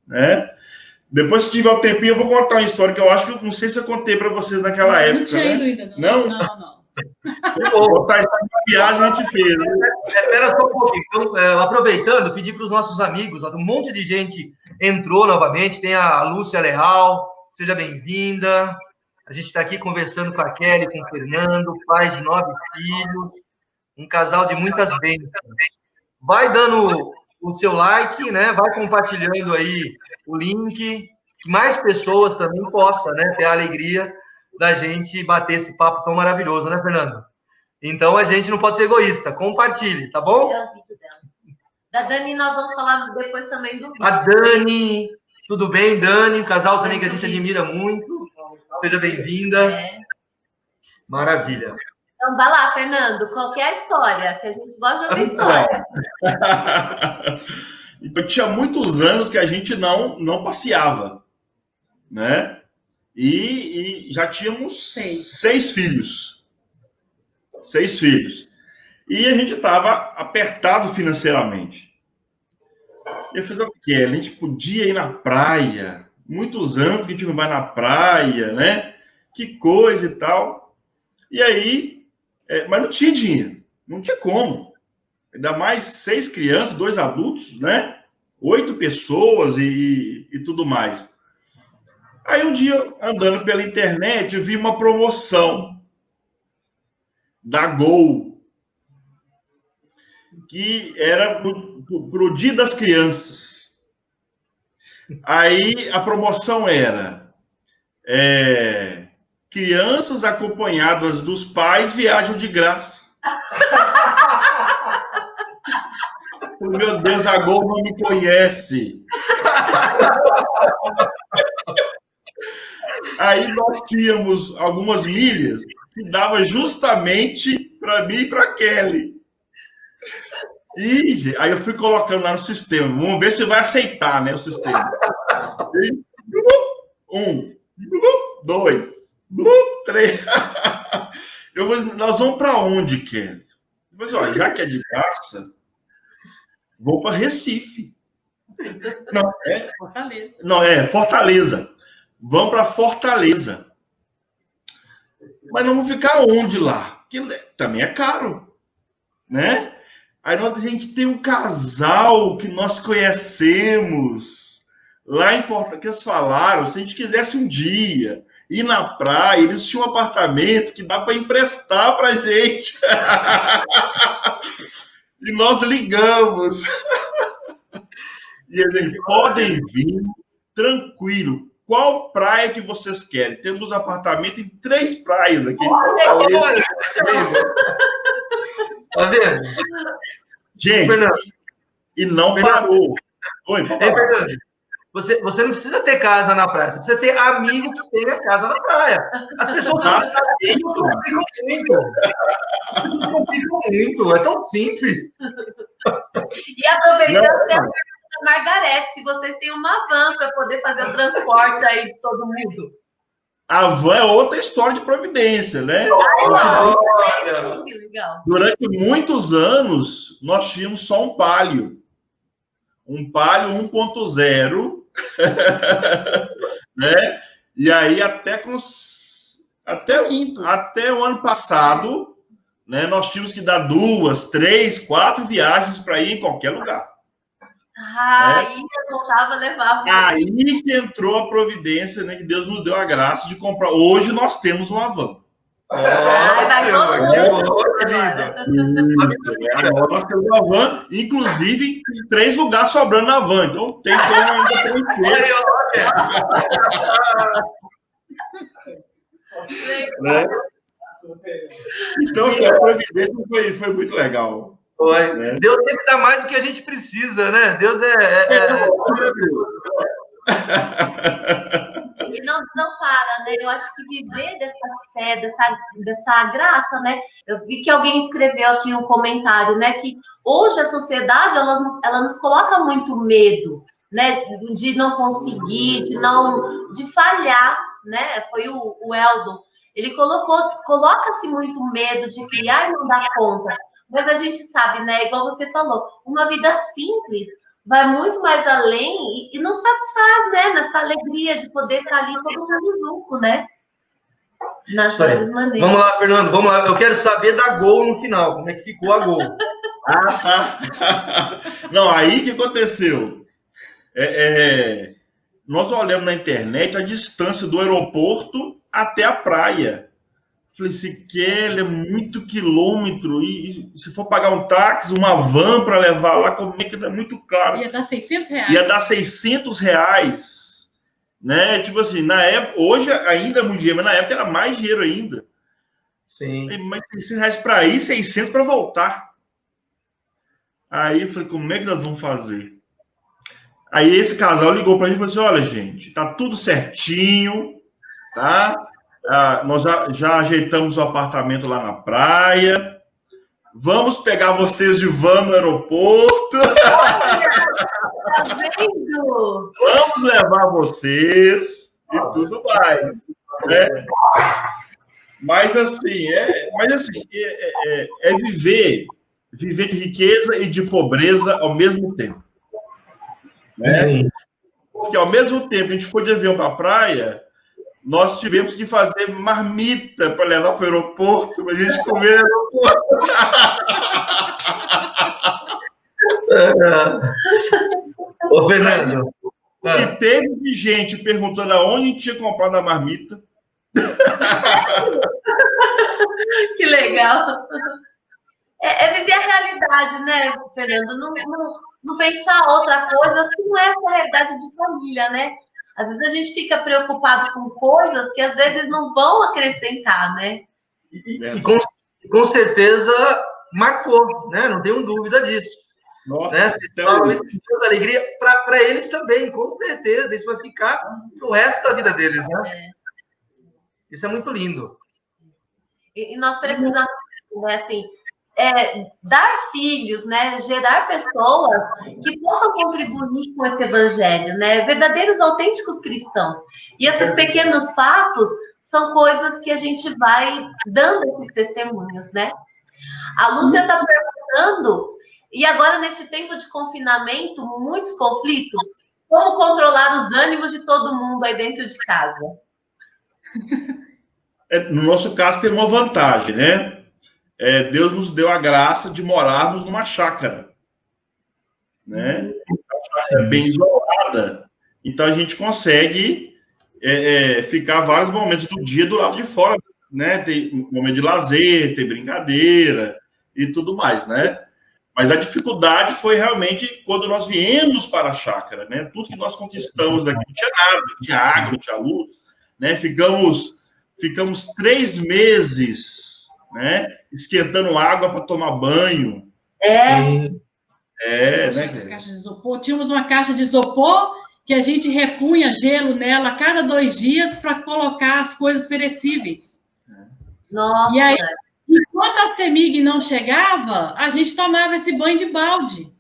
né? Depois, se tiver um tempinho, eu vou contar uma história que eu acho que não sei se eu contei para vocês naquela época. Não tinha ido ainda, não. Não. Vou contar essa viagem a gente fez. Né? Espera só um pouquinho. Então, aproveitando, pedir para os nossos amigos, um monte de gente entrou novamente. Tem a Lúcia Leal, seja bem-vinda. A gente está aqui conversando com a Kelly, com o Fernando, pais de 9 filhos, um casal de muitas bênçãos. Vai dando o seu like, né? Vai compartilhando aí o link, que mais pessoas também possam, né, ter a alegria da gente bater esse papo tão maravilhoso, né, Fernando? Então a gente não pode ser egoísta. Compartilhe, tá bom? Da Dani nós vamos falar depois também do vídeo. A Dani, tudo bem, Dani? Um casal também que a gente admira muito. Seja bem-vinda. Maravilha. Então, vai lá, Fernando. Qual que é a história? Que a gente gosta de ouvir história. Então, tinha muitos anos que a gente não passeava, né? E já tínhamos 6 filhos. 6 filhos. E a gente estava apertado financeiramente. Eu fiz o quê? A gente podia ir na praia. Muitos anos que a gente não vai na praia, né? Que coisa e tal. E aí, mas não tinha dinheiro, não tinha como. Ainda mais 6 crianças, 2 adultos, né? 8 pessoas e tudo mais. Aí um dia, andando pela internet, eu vi uma promoção da Gol, que era para o Dia das Crianças. Aí a promoção era crianças acompanhadas dos pais viajam de graça. Meu Deus, a Gol não me conhece. Aí nós tínhamos algumas milhas que dava justamente para mim e para Kelly. E aí eu fui colocando lá no sistema. Vamos ver se vai aceitar, né, o sistema. 1, 2, 3. Nós vamos para onde, Kelly? Mas, ó, já que é de graça, vou para Recife. Fortaleza. Vamos para Fortaleza. Mas não vamos ficar onde lá? Porque também é caro, né? Aí a gente tem um casal que nós conhecemos lá em Fortaleza, que eles falaram, se a gente quisesse um dia ir na praia, eles tinham um apartamento que dá para emprestar para a gente. E nós ligamos. E eles podem vir tranquilo. Qual praia que vocês querem? Temos apartamento em 3 praias aqui. Tá vendo? Gente, Fernando, e não parou. Oi, Fernando, você não precisa ter casa na praia, você precisa ter amigo que tenha casa na praia. As pessoas complicam muito, é tão simples. E aproveitando a Margarete, se vocês têm uma van para poder fazer o transporte aí de todo mundo. A van é outra história de providência, né? Durante muitos anos, nós tínhamos só um Palio. Um Palio 1.0, né? E aí, até o ano passado, né, nós tínhamos que dar 2, 3, 4 viagens para ir em qualquer lugar. Aí eu voltava, levava. Aí que entrou a providência, né? Que Deus nos deu a graça de comprar. Hoje nós temos uma van. Vai todo mundo. Agora nós temos uma van, inclusive 3 lugares sobrando na van. Então tem como ainda preencher. Né? Então a providência foi muito legal. Foi. Né? Deus sempre dá mais do que a gente precisa, né? Deus E não para, né? Eu acho que viver dessa fé, dessa graça, né? Eu vi que alguém escreveu aqui um comentário, né? Que hoje a sociedade, ela nos coloca muito medo, né? De não conseguir, de falhar, né? Foi o Eldon. Ele coloca-se muito medo de criar e não dar conta. Mas a gente sabe, né? Igual você falou, uma vida simples vai muito mais além e nos satisfaz, né? Nessa alegria de poder estar ali todo mundo junto, né? Nas várias maneiras. Vamos lá, Fernando, vamos lá. Eu quero saber da Gol no final. Como é que ficou a Gol? Tá. Não, aí que aconteceu? Nós olhamos na internet a distância do aeroporto até a praia. Falei, se quer, é muito quilômetro, e se for pagar um táxi, uma van para levar lá, como é que é muito caro? Ia dar R$600. Ia dar R$600, né? Tipo assim, na época, hoje ainda é muito dinheiro, mas na época era mais dinheiro ainda. Sim. Mas R$600 para ir, 600 para voltar. Aí eu falei, como é que nós vamos fazer? Aí esse casal ligou para a gente e falou assim, olha, gente, tá tudo certinho, tá? Nós já ajeitamos o apartamento lá na praia. Vamos pegar vocês de van no aeroporto. Tá vendo? Vamos levar vocês e tudo mais. Né? Mas assim, viver de riqueza e de pobreza ao mesmo tempo. Né? Sim. Porque ao mesmo tempo que a gente foi de avião para a praia, nós tivemos que fazer marmita para levar para o aeroporto, para a gente comer no aeroporto. Ô, Fernando. E teve gente perguntando aonde a gente tinha comprado a marmita. Que legal. É viver a realidade, né, Fernando? Não pensar outra coisa que não é essa realidade de família, né? Às vezes a gente fica preocupado com coisas que às vezes não vão acrescentar, né? E com certeza marcou, né? Não tenho dúvida disso. Nossa, né? Então, isso é alegria para eles também, com certeza. Isso vai ficar pro resto da vida deles, né? Isso é muito lindo. E nós precisamos né? Assim, dar filhos, né? Gerar pessoas que possam contribuir com esse evangelho, né? Verdadeiros, autênticos cristãos. E esses pequenos fatos são coisas que a gente vai dando esses testemunhos, né? A Lúcia está perguntando, e agora nesse tempo de confinamento, muitos conflitos, como controlar os ânimos de todo mundo aí dentro de casa? No nosso caso, tem uma vantagem, né? Deus nos deu a graça de morarmos numa chácara, né? A chácara é bem isolada, então a gente consegue ficar vários momentos do dia do lado de fora, né? Tem um momento de lazer, tem brincadeira e tudo mais, né? Mas a dificuldade foi realmente quando nós viemos para a chácara, né? Tudo que nós conquistamos aqui não tinha nada, não tinha água, não tinha luz, né? Ficamos 3 meses, né? Esquentando água para tomar banho. Né? Caixa de isopor. Tínhamos uma caixa de isopor que a gente repunha gelo nela a cada 2 dias para colocar as coisas perecíveis. Nossa! E aí, enquanto a CEMIG não chegava, a gente tomava esse banho de balde.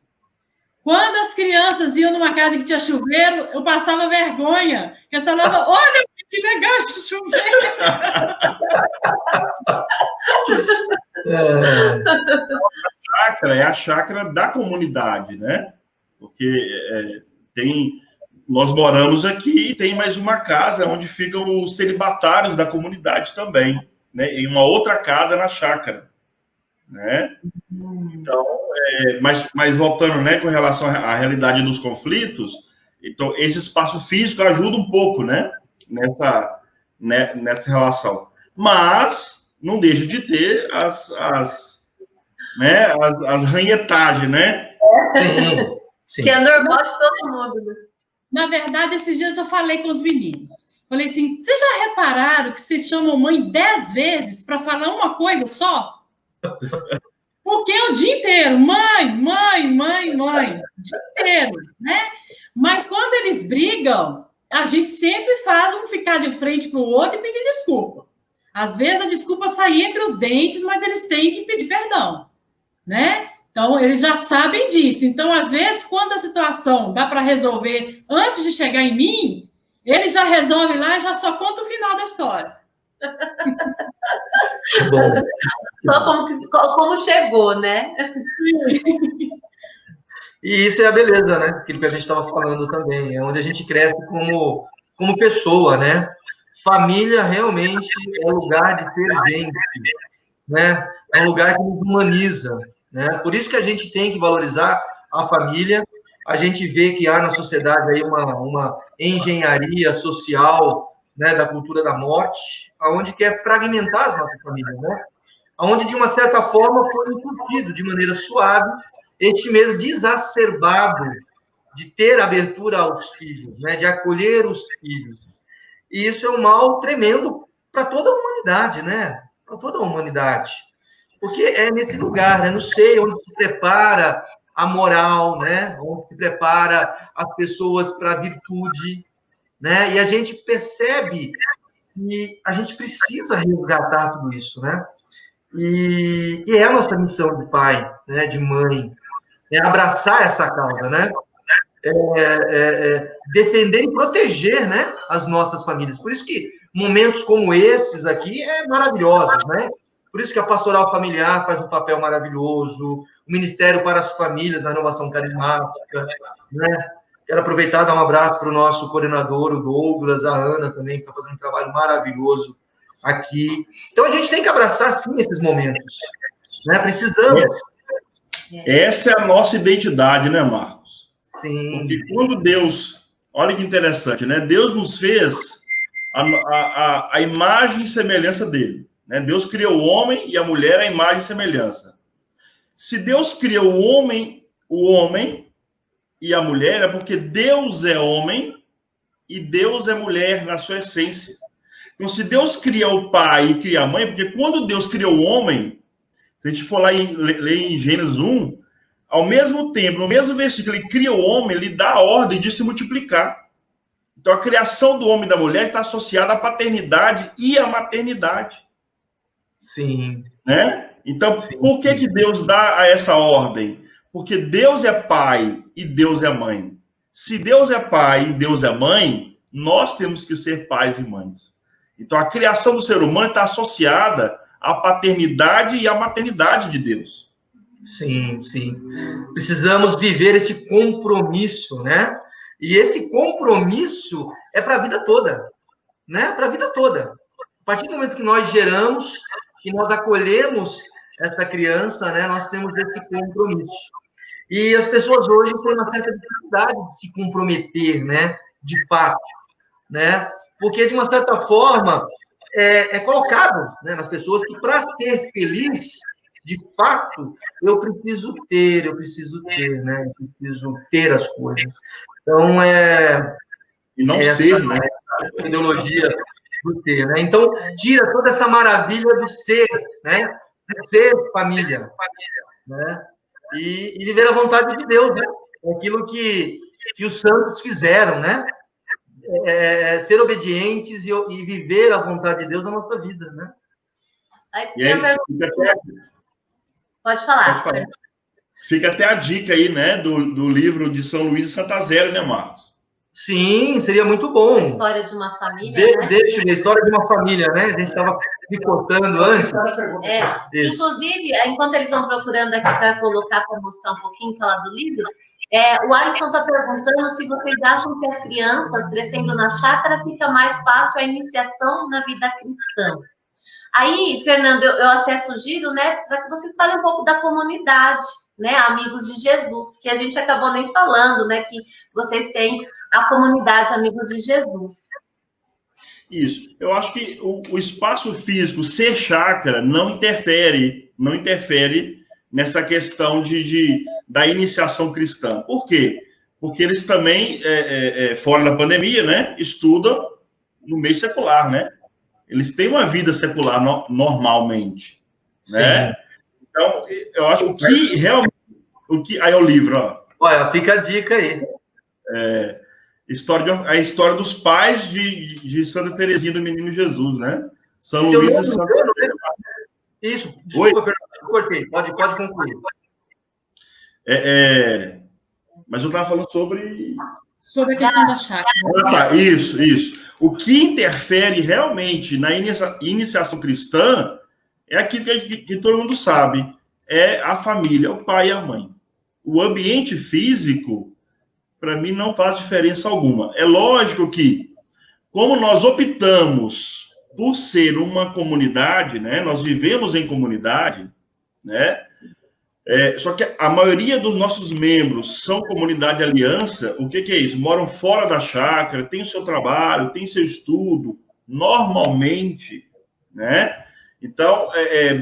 Quando as crianças iam numa casa que tinha chuveiro, eu passava vergonha. Porque eu falava, olha que legal esse chuveiro. A chácara é a chácara da comunidade, né? Porque nós moramos aqui e tem mais uma casa onde ficam os celibatários da comunidade também, né? Em uma outra casa na chácara, né? Então, mas voltando, né, com relação à realidade dos conflitos, então esse espaço físico ajuda um pouco, né, nessa relação. Mas não deixa de ter as ranhetagens, né? Sim. Que é normal de todo mundo, né? Na verdade, esses dias eu falei com os meninos. Falei assim, vocês já repararam que vocês chamam mãe 10 vezes para falar uma coisa só? Porque é o dia inteiro, mãe, mãe, mãe, mãe, o dia inteiro, né? Mas quando eles brigam, a gente sempre fala um ficar de frente para o outro e pedir desculpa. Às vezes a desculpa sai entre os dentes, mas eles têm que pedir perdão, né? Então, eles já sabem disso. Então, às vezes, quando a situação dá para resolver antes de chegar em mim, eles já resolvem lá e já só conta o final da história. Só como chegou, né? E isso é a beleza, né? Aquilo que a gente estava falando também. É onde a gente cresce como pessoa, né? Família realmente é um lugar de ser gente, né? É um lugar que nos humaniza, né? Por isso que a gente tem que valorizar a família. A gente vê que há na sociedade aí uma engenharia social, né, da cultura da morte, aonde quer fragmentar as nossas famílias, né? Aonde, de uma certa forma, foi incutido de maneira suave este medo exacerbado de ter abertura aos filhos, né, de acolher os filhos. E isso é um mal tremendo para toda a humanidade, né? Para toda a humanidade. Porque é nesse lugar, né? No seio, onde se prepara a moral, né? Onde se prepara as pessoas para a virtude, né? E a gente percebe que a gente precisa resgatar tudo isso, né? E é a nossa missão de pai, né? De mãe, é abraçar essa causa, né? Defender e proteger, né, as nossas famílias. Por isso que momentos como esses aqui é maravilhosos, né? Por isso que a pastoral familiar faz um papel maravilhoso, o Ministério para as Famílias, a Renovação Carismática, né? Quero aproveitar e dar um abraço para o nosso coordenador, o Douglas, a Ana também, que está fazendo um trabalho maravilhoso aqui. Então, a gente tem que abraçar, sim, esses momentos, né? Precisamos. Essa é a nossa identidade, né, Marcos? Sim. Porque quando Deus... Olha que interessante, né? Deus nos fez a imagem e semelhança dele. Né? Deus criou o homem e a mulher a imagem e semelhança. Se Deus criou o homem e a mulher, é porque Deus é homem e Deus é mulher na sua essência. Então, se Deus cria o pai e cria a mãe, porque quando Deus criou o homem, se a gente for lá ler em Gênesis 1, ao mesmo tempo, no mesmo versículo, ele cria o homem, ele dá a ordem de se multiplicar. Então, a criação do homem e da mulher está associada à paternidade e à maternidade. Sim. Né? Então, por que Deus dá a essa ordem? Porque Deus é pai e Deus é mãe. Se Deus é pai e Deus é mãe, nós temos que ser pais e mães. Então, a criação do ser humano está associada à paternidade e à maternidade de Deus. Sim, sim. Precisamos viver esse compromisso, né? E esse compromisso é para a vida toda, né? Para a vida toda. A partir do momento que nós geramos, que nós acolhemos essa criança, né? Nós temos esse compromisso. E as pessoas hoje têm uma certa dificuldade de se comprometer, né? De fato, né? Porque, de uma certa forma, é colocado, né, nas pessoas que, para ser feliz, de fato, eu preciso ter, né? Eu preciso ter as coisas. Então, E não ser, né? A ideologia do ter, né? Então, tira toda essa maravilha do ser, né? De ser família, né? E viver a vontade de Deus, né? Aquilo que os santos fizeram, né? Ser obedientes e viver a vontade de Deus na nossa vida, né? Pode falar. Fica até a dica aí, né, do livro de São Luís de Santa Zélia, né, Marcos? Sim, seria muito bom. A história de uma família, né? Deixa a história de uma família, né? A gente estava picotando antes. Inclusive, enquanto eles vão procurando aqui para colocar, para mostrar um pouquinho, falar do livro, o Alisson está perguntando se vocês acham que as crianças crescendo na chácara fica mais fácil a iniciação na vida cristã. Aí, Fernando, eu até sugiro, né, para que vocês falem um pouco da comunidade, né, Amigos de Jesus, porque a gente acabou nem falando, né, que vocês têm a comunidade Amigos de Jesus. Isso. Eu acho que o espaço físico ser chácara não interfere nessa questão da iniciação cristã. Por quê? Porque eles também, fora da pandemia, né, estudam no meio secular, né? Eles têm uma vida secular normalmente, né? Então, eu acho que realmente... Aí é o livro, ó. Olha, fica a dica aí. A história dos pais de Santa Teresinha do Menino Jesus, né? São Luís e Santa Teresa. Isso, desculpa, eu cortei. Pode concluir. Mas eu estava falando sobre a questão da chácara. Tá, isso. O que interfere realmente na iniciação cristã é aquilo que todo mundo sabe, é a família, o pai e a mãe. O ambiente físico, para mim, não faz diferença alguma. É lógico que, como nós optamos por ser uma comunidade, né, nós vivemos em comunidade, né, só que a maioria dos nossos membros são comunidade aliança. O que é isso? Moram fora da chácara, tem o seu trabalho, tem seu estudo, normalmente, né? Então,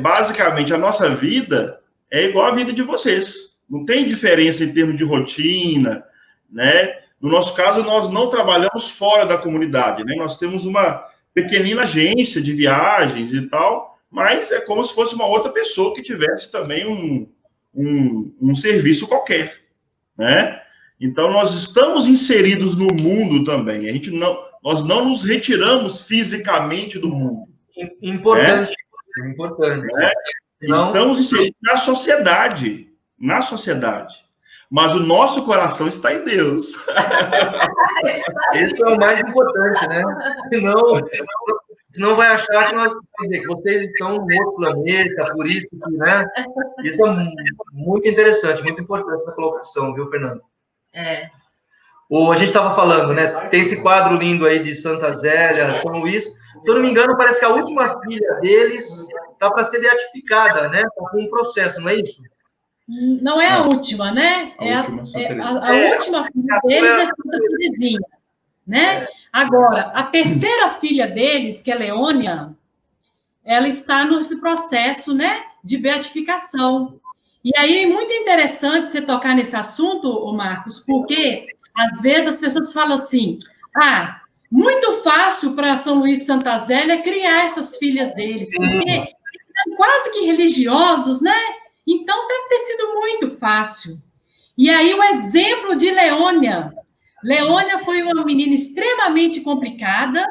basicamente, a nossa vida é igual à vida de vocês. Não tem diferença em termos de rotina, né? No nosso caso, nós não trabalhamos fora da comunidade, né? Nós temos uma pequenina agência de viagens e tal, mas é como se fosse uma outra pessoa que tivesse também um serviço qualquer, né? Então, nós estamos inseridos no mundo também. Nós não nos retiramos fisicamente do mundo. Importante. Importante. Né? Estamos inseridos na sociedade. Mas o nosso coração está em Deus. Isso é o mais importante, né? Senão vai achar que vocês estão no outro planeta, por isso que, né? Isso é muito interessante, muito importante essa colocação, viu, Fernando? A gente estava falando, né? Tem esse quadro lindo aí de Santa Zélia, São Luís. Se eu não me engano, parece que a última filha deles está para ser beatificada, né? Está com um processo, não é isso? Não é a última, né? A última filha deles é Santa Teresinha, né? Agora, a terceira filha deles, que é Leônia, ela está nesse processo, né, de beatificação. E aí é muito interessante você tocar nesse assunto, Marcos, porque às vezes as pessoas falam assim, muito fácil para São Luís e Santa Zélia criar essas filhas deles, porque eles são quase que religiosos, né? Então, deve ter sido muito fácil. E aí, o exemplo de Leônia. Leônia foi uma menina extremamente complicada,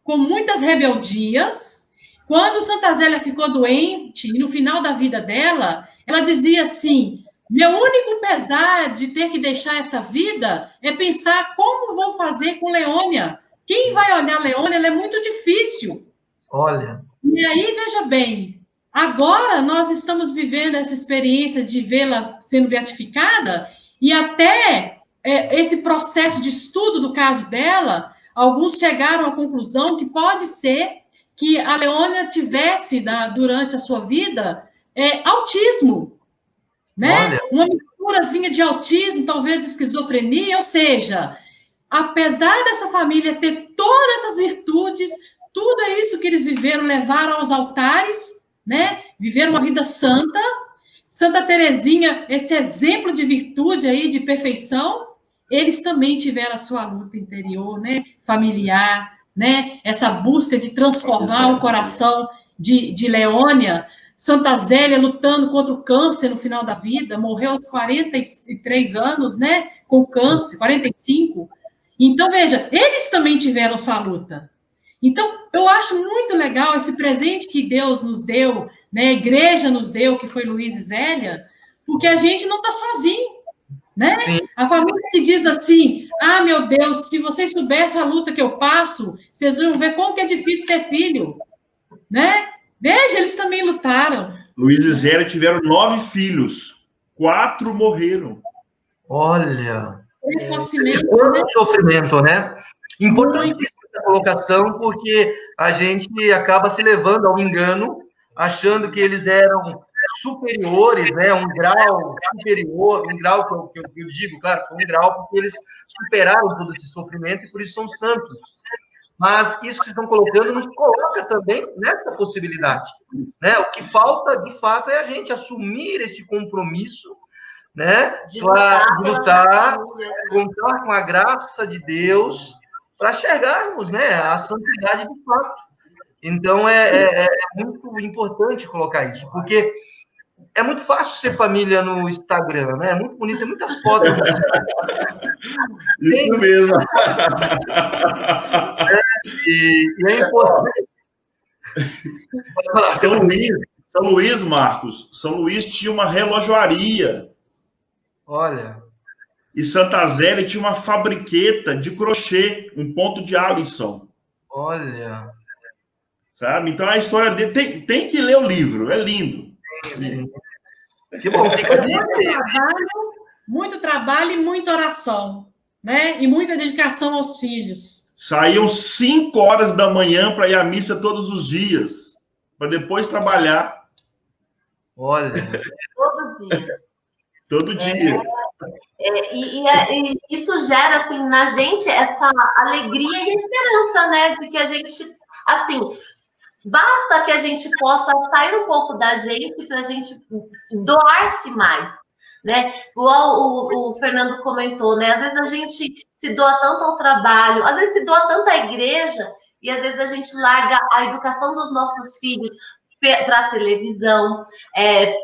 com muitas rebeldias. Quando Santa Zélia ficou doente, e no final da vida dela, ela dizia assim: meu único pesar de ter que deixar essa vida é pensar como vou fazer com Leônia. Quem vai olhar Leônia? Ela é muito difícil. Olha. E aí, veja bem, agora nós estamos vivendo essa experiência de vê-la sendo beatificada, e até esse processo de estudo do caso dela, alguns chegaram à conclusão que pode ser que a Leônia tivesse, durante a sua vida, autismo, né? Olha. Uma misturazinha de autismo, talvez esquizofrenia, ou seja, apesar dessa família ter todas essas virtudes, tudo isso que eles viveram, levaram aos altares, né? Viveram uma vida santa. Santa Teresinha, esse exemplo de virtude aí, de perfeição, eles também tiveram a sua luta interior, né? Familiar, né? Essa busca de transformar o coração de Leônia. Santa Zélia lutando contra o câncer no final da vida, morreu aos 43 anos, né? Com câncer, 45. Então, veja, eles também tiveram sua luta. Então, eu acho muito legal esse presente que Deus nos deu, né? A igreja nos deu, que foi Luiz e Zélia, porque a gente não está sozinho, né? Sim. A família que diz assim: ah, meu Deus, se vocês soubessem a luta que eu passo, vocês vão ver como que é difícil ter filho, né? Veja, eles também lutaram. Luiz e Zélia tiveram 9 filhos, 4 morreram. Olha. Né? Sofrimento, né? Importantíssima essa colocação, porque a gente acaba se levando ao engano, achando que eles eram superiores, né? Um grau superior, um grau que eu digo, claro, um grau porque eles superaram todo esse sofrimento e por isso são santos. Mas isso que vocês estão colocando nos coloca também nessa possibilidade, né? O que falta, de fato, é a gente assumir esse compromisso, né? De lutar, contar com a graça de Deus para chegarmos, né, à santidade de fato. Então, é muito importante colocar isso, porque é muito fácil ser família no Instagram, né? É muito bonito, tem muitas fotos. Isso mesmo. E é importante. São Luís, Marcos, São Luís tinha uma relojoaria. Olha. E Santa Zélia tinha uma fabriqueta de crochê, um ponto de Alisson. Olha. Sabe? Então a história dele tem que ler o livro, é lindo. Sim. Que bom, fica muito trabalho e muita oração, né? E muita dedicação aos filhos. Saíam 5 horas da manhã para ir à missa todos os dias, para depois trabalhar. Olha. Todo dia. Todo dia. E isso gera, assim, na gente essa alegria e esperança, né? De que a gente, assim, basta que a gente possa sair um pouco da gente para a gente doar-se mais, né? Igual o Fernando comentou, né? Às vezes a gente se doa tanto ao trabalho, às vezes se doa tanto à igreja, e às vezes a gente larga a educação dos nossos filhos para a televisão,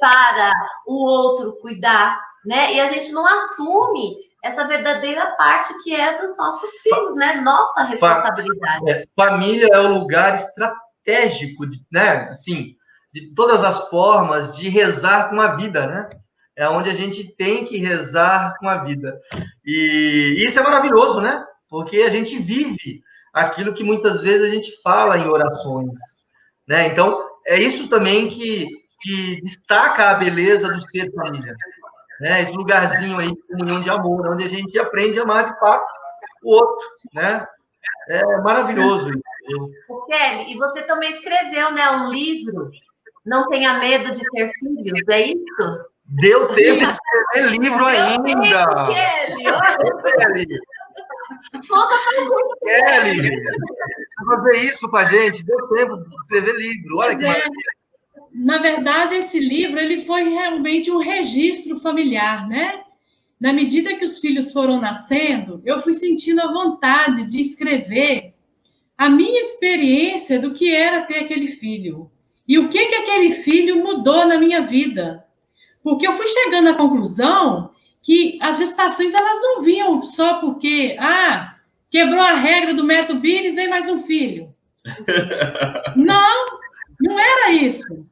para o outro cuidar, né? E a gente não assume essa verdadeira parte que é dos nossos filhos, né? Nossa responsabilidade. Família é o lugar estratégico, né? Assim, de todas as formas de rezar com a vida, né? É onde a gente tem que rezar com a vida. E isso é maravilhoso, né? Porque a gente vive aquilo que muitas vezes a gente fala em orações, né? Então, é isso também que destaca a beleza do ser família, né? Esse lugarzinho aí de comunhão de amor, onde a gente aprende a amar de fato o outro, né? É maravilhoso isso. Kelly, e você também escreveu, né, um livro, Não Tenha Medo de Ter Filhos, é isso? Deu tempo de escrever livro ainda. Kelly. Conta pra gente, Kelly. Fazer isso pra gente, deu tempo de escrever livro. Olha que maravilha. Na verdade, esse livro ele foi realmente um registro familiar, né? Na medida que os filhos foram nascendo, eu fui sentindo a vontade de escrever a minha experiência do que era ter aquele filho. E o que aquele filho mudou na minha vida. Porque eu fui chegando à conclusão que as gestações elas não vinham só porque, quebrou a regra do método Bires, vem mais um filho. Não! Não era isso.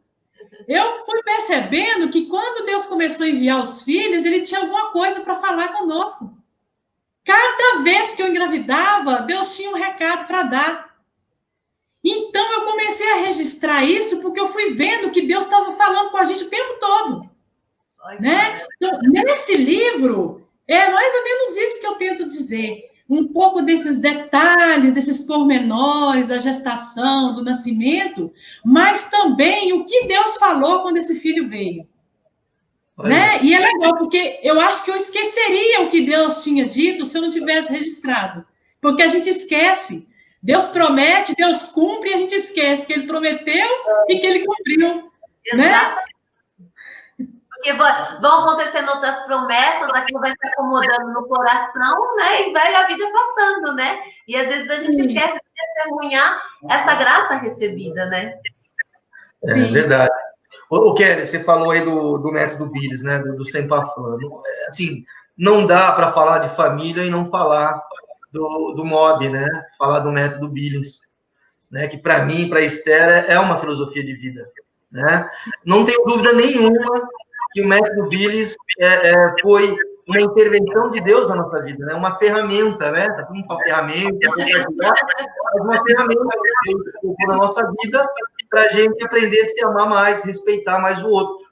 Eu fui percebendo que quando Deus começou a enviar os filhos, ele tinha alguma coisa para falar conosco. Cada vez que eu engravidava, Deus tinha um recado para dar. Então, eu comecei a registrar isso porque eu fui vendo que Deus estava falando com a gente o tempo todo. Né? Então, nesse livro, é mais ou menos isso que eu tento dizer. Um pouco desses detalhes, desses pormenores da gestação, do nascimento, mas também o que Deus falou quando esse filho veio. Né? E é legal, porque eu acho que eu esqueceria o que Deus tinha dito se eu não tivesse registrado. Porque a gente esquece. Deus promete, Deus cumpre, e a gente esquece que ele prometeu e que ele cumpriu. Né? Porque vão acontecendo outras promessas, aquilo vai se acomodando no coração, né? E vai a vida passando, né? E às vezes a gente esquece de testemunhar essa graça recebida, né? É verdade. O Kelly, você falou aí do método Billis, né? Do Sempafan. Assim, não dá para falar de família e não falar do MOB, né? Falar do método Billis, né? Que para mim, para a Esther, é uma filosofia de vida, né? Não tenho dúvida nenhuma que o método Billis foi uma intervenção de Deus na nossa vida, né? Uma ferramenta, né? Tá como uma ferramenta, uma ferramenta que Deus colocou na nossa vida para a gente aprender a se amar mais, respeitar mais o outro,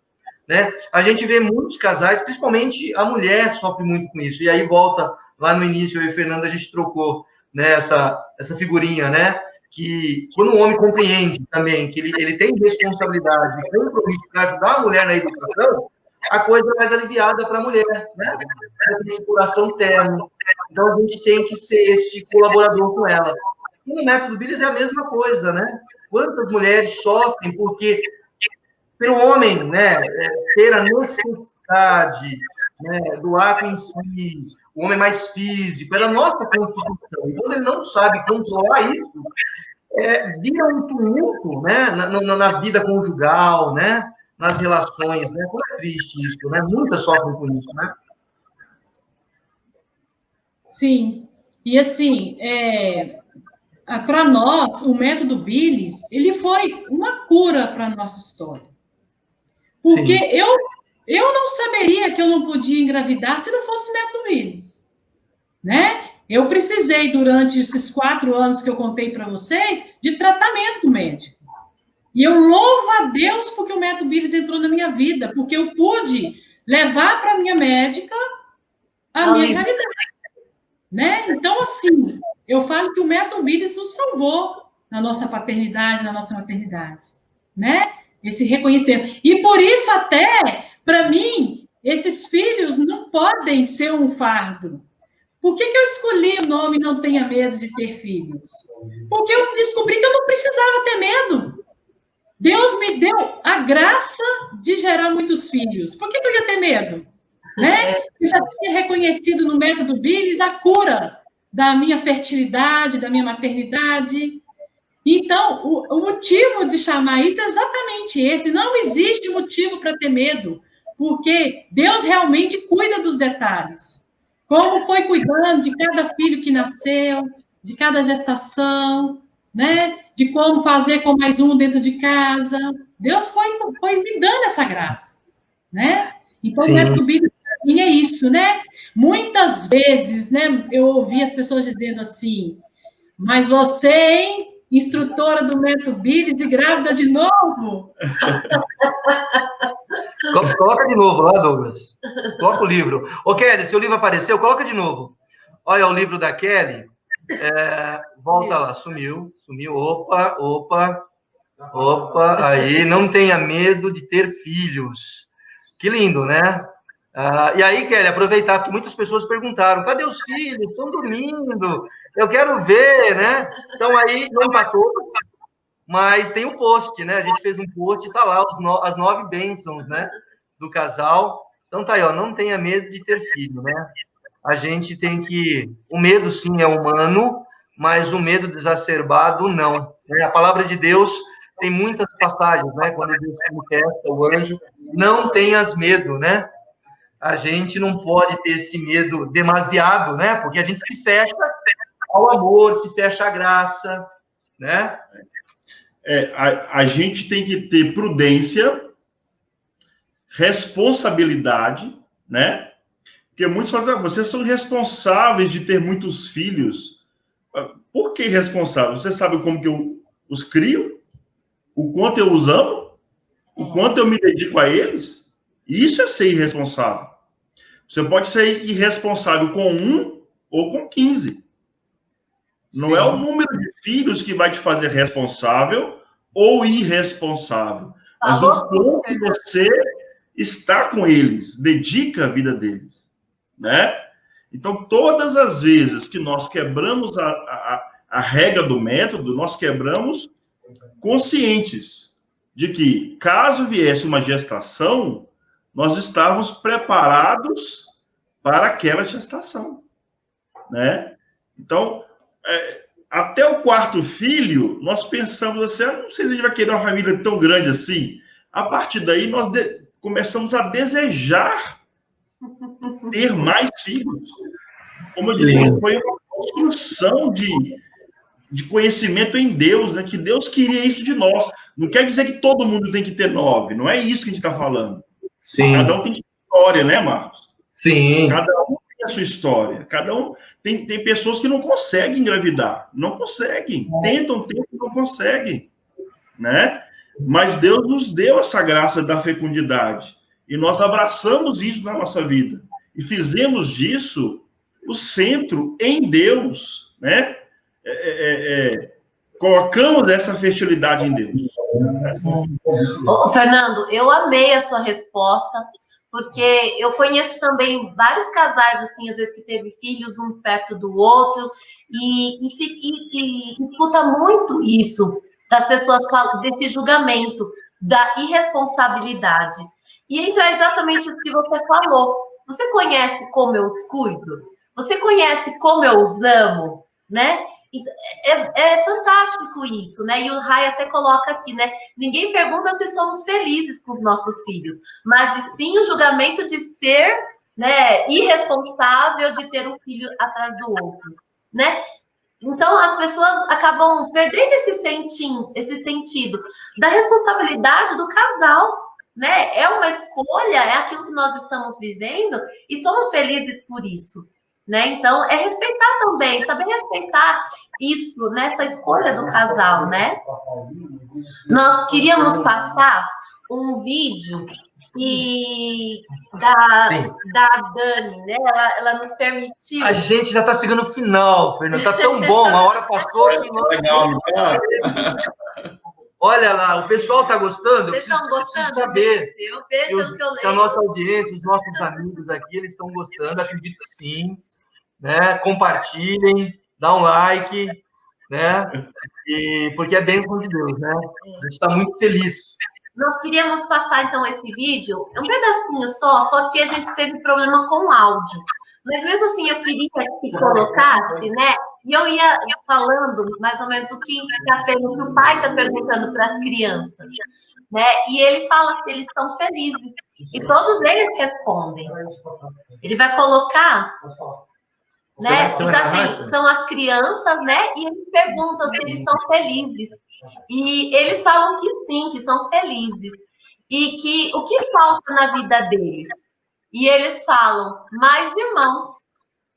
né? A gente vê muitos casais, principalmente a mulher sofre muito com isso. E aí volta lá no início, eu e o Fernando, a gente trocou, né, essa figurinha, né? Que quando o homem compreende também que ele tem responsabilidade e compromisso para ajudar a mulher na educação, a coisa é mais aliviada para a mulher, né? Esse coração terno. Então, a gente tem que ser esse colaborador com ela. E no método Billis é a mesma coisa, né? Quantas mulheres sofrem porque, pelo homem, né, ter a necessidade, né, do ato em si, o homem mais físico, era a nossa constituição. E quando ele não sabe controlar isso, vira um tumulto, né, na vida conjugal, né, nas relações, né? Como é triste isso, né? Muitas sofrem com isso, né? Sim. E assim, para nós, o método Billis, ele foi uma cura para a nossa história. Porque eu não saberia que eu não podia engravidar se não fosse o método Billis, né? Eu precisei, durante esses 4 anos que eu contei para vocês, de tratamento médico. E eu louvo a Deus porque o método Billis entrou na minha vida, porque eu pude levar para a minha médica a minha realidade, né? Então, assim, eu falo que o método Billis nos salvou na nossa paternidade, na nossa maternidade, né? Esse reconhecimento. E por isso, até, para mim, esses filhos não podem ser um fardo. Por que eu escolhi o nome Não Tenha Medo de Ter Filhos? Porque eu descobri que eu não precisava ter medo. Deus me deu a graça de gerar muitos filhos. Por que eu ia ter medo? Né? Eu já tinha reconhecido no método Billis a cura da minha fertilidade, da minha maternidade. Então, o motivo de chamar isso é exatamente esse. Não existe motivo para ter medo, porque Deus realmente cuida dos detalhes. Como foi cuidando de cada filho que nasceu, de cada gestação, né? De como fazer com mais um dentro de casa. Deus foi me dando essa graça, né? Então, o método Billis para mim é isso, né? Muitas vezes, né, eu ouvi as pessoas dizendo assim, mas você, hein, instrutora do método Billis e grávida de novo? Coloca de novo lá, Douglas. Coloca o livro. Ô, Kelly, seu livro apareceu, coloca de novo. Olha o livro da Kelly. Volta lá, sumiu. Opa, aí, não tenha medo de ter filhos. Que lindo, né? E aí, Kelly, aproveitar, porque muitas pessoas perguntaram, cadê os filhos? Estão dormindo, eu quero ver, né? Então, aí, não empatou, mas tem um post, né? A gente fez um post, tá lá, as 9 bênçãos, né? Do casal. Então, tá aí, ó, não tenha medo de ter filho, né? A gente tem que... O medo, sim, é humano, mas o medo exacerbado, não. A palavra de Deus tem muitas passagens, né? Quando Deus manifesta o anjo, não tenhas medo, né? A gente não pode ter esse medo demasiado, né? Porque a gente se fecha ao amor, se fecha à graça, né? a gente tem que ter prudência, responsabilidade, né? Porque muitos falam, vocês são responsáveis de ter muitos filhos. Por que responsável? Você sabe como que eu os crio? O quanto eu os amo? O quanto eu me dedico a eles? Isso é ser irresponsável. Você pode ser irresponsável com 1 ou com 15. Não Sim. É o número de filhos que vai te fazer responsável ou irresponsável. Mas o quanto você está com eles, dedica a vida deles, né? Então, todas as vezes que nós quebramos a regra do método, nós quebramos conscientes de que, caso viesse uma gestação, nós estávamos preparados para aquela gestação, né? Então, até o 4º filho, nós pensamos assim, não sei se a gente vai querer uma família tão grande assim. A partir daí, nós começamos a desejar ter mais filhos. Como eu disse, foi uma construção de conhecimento em Deus, né? Que Deus queria isso de nós. Não quer dizer que todo mundo tem que ter 9, não é isso que a gente está falando. Sim. Cada um tem história, né, Marcos? Sim. Cada um tem a sua história. Cada um tem pessoas que não conseguem engravidar. Não conseguem. Tentam, não conseguem. Né? Mas Deus nos deu essa graça da fecundidade. E nós abraçamos isso na nossa vida. E fizemos disso o centro em Deus, né? Colocamos essa fertilidade em Deus. Ô, Fernando, eu amei a sua resposta, porque eu conheço também vários casais, assim, às vezes que teve filhos um perto do outro, e escuta muito isso das pessoas desse julgamento, da irresponsabilidade. E entra exatamente o que você falou. Você conhece como eu os cuido? Você conhece como eu os amo? Né? É fantástico isso, né? E o Rai até coloca aqui, né? Ninguém pergunta se somos felizes com os nossos filhos, mas sim o julgamento de ser, né, irresponsável de ter um filho atrás do outro, né? Então, as pessoas acabam perdendo esse sentido da responsabilidade do casal, né? É uma escolha, é aquilo que nós estamos vivendo e somos felizes por isso, né? Então, é respeitar também, saber respeitar isso, nessa escolha do casal, né? Nós queríamos passar um vídeo da Dani, né? Ela nos permitiu. A gente já está chegando no final, Fernando. Tá tão bom, a hora passou que não. Legal, não tá? Olha lá, o pessoal está gostando? Vocês estão gostando? Saber eu vejo se a nossa audiência, os nossos amigos aqui, eles estão gostando. Acredito que sim. Né? Compartilhem, dá um like, né? Porque é bênção de Deus, né? A gente está muito feliz. Nós queríamos passar, então, esse vídeo, um pedacinho só que a gente teve problema com o áudio. Mas mesmo assim, eu queria que colocasse, né? E eu ia falando mais ou menos o que o pai está perguntando para as crianças, né? E ele fala que eles estão felizes. E todos eles respondem. Ele vai colocar, né? Então, assim, são as crianças, né? E eles perguntam se eles são felizes. E eles falam que sim, que são felizes. E que o que falta na vida deles? E eles falam, mais irmãos.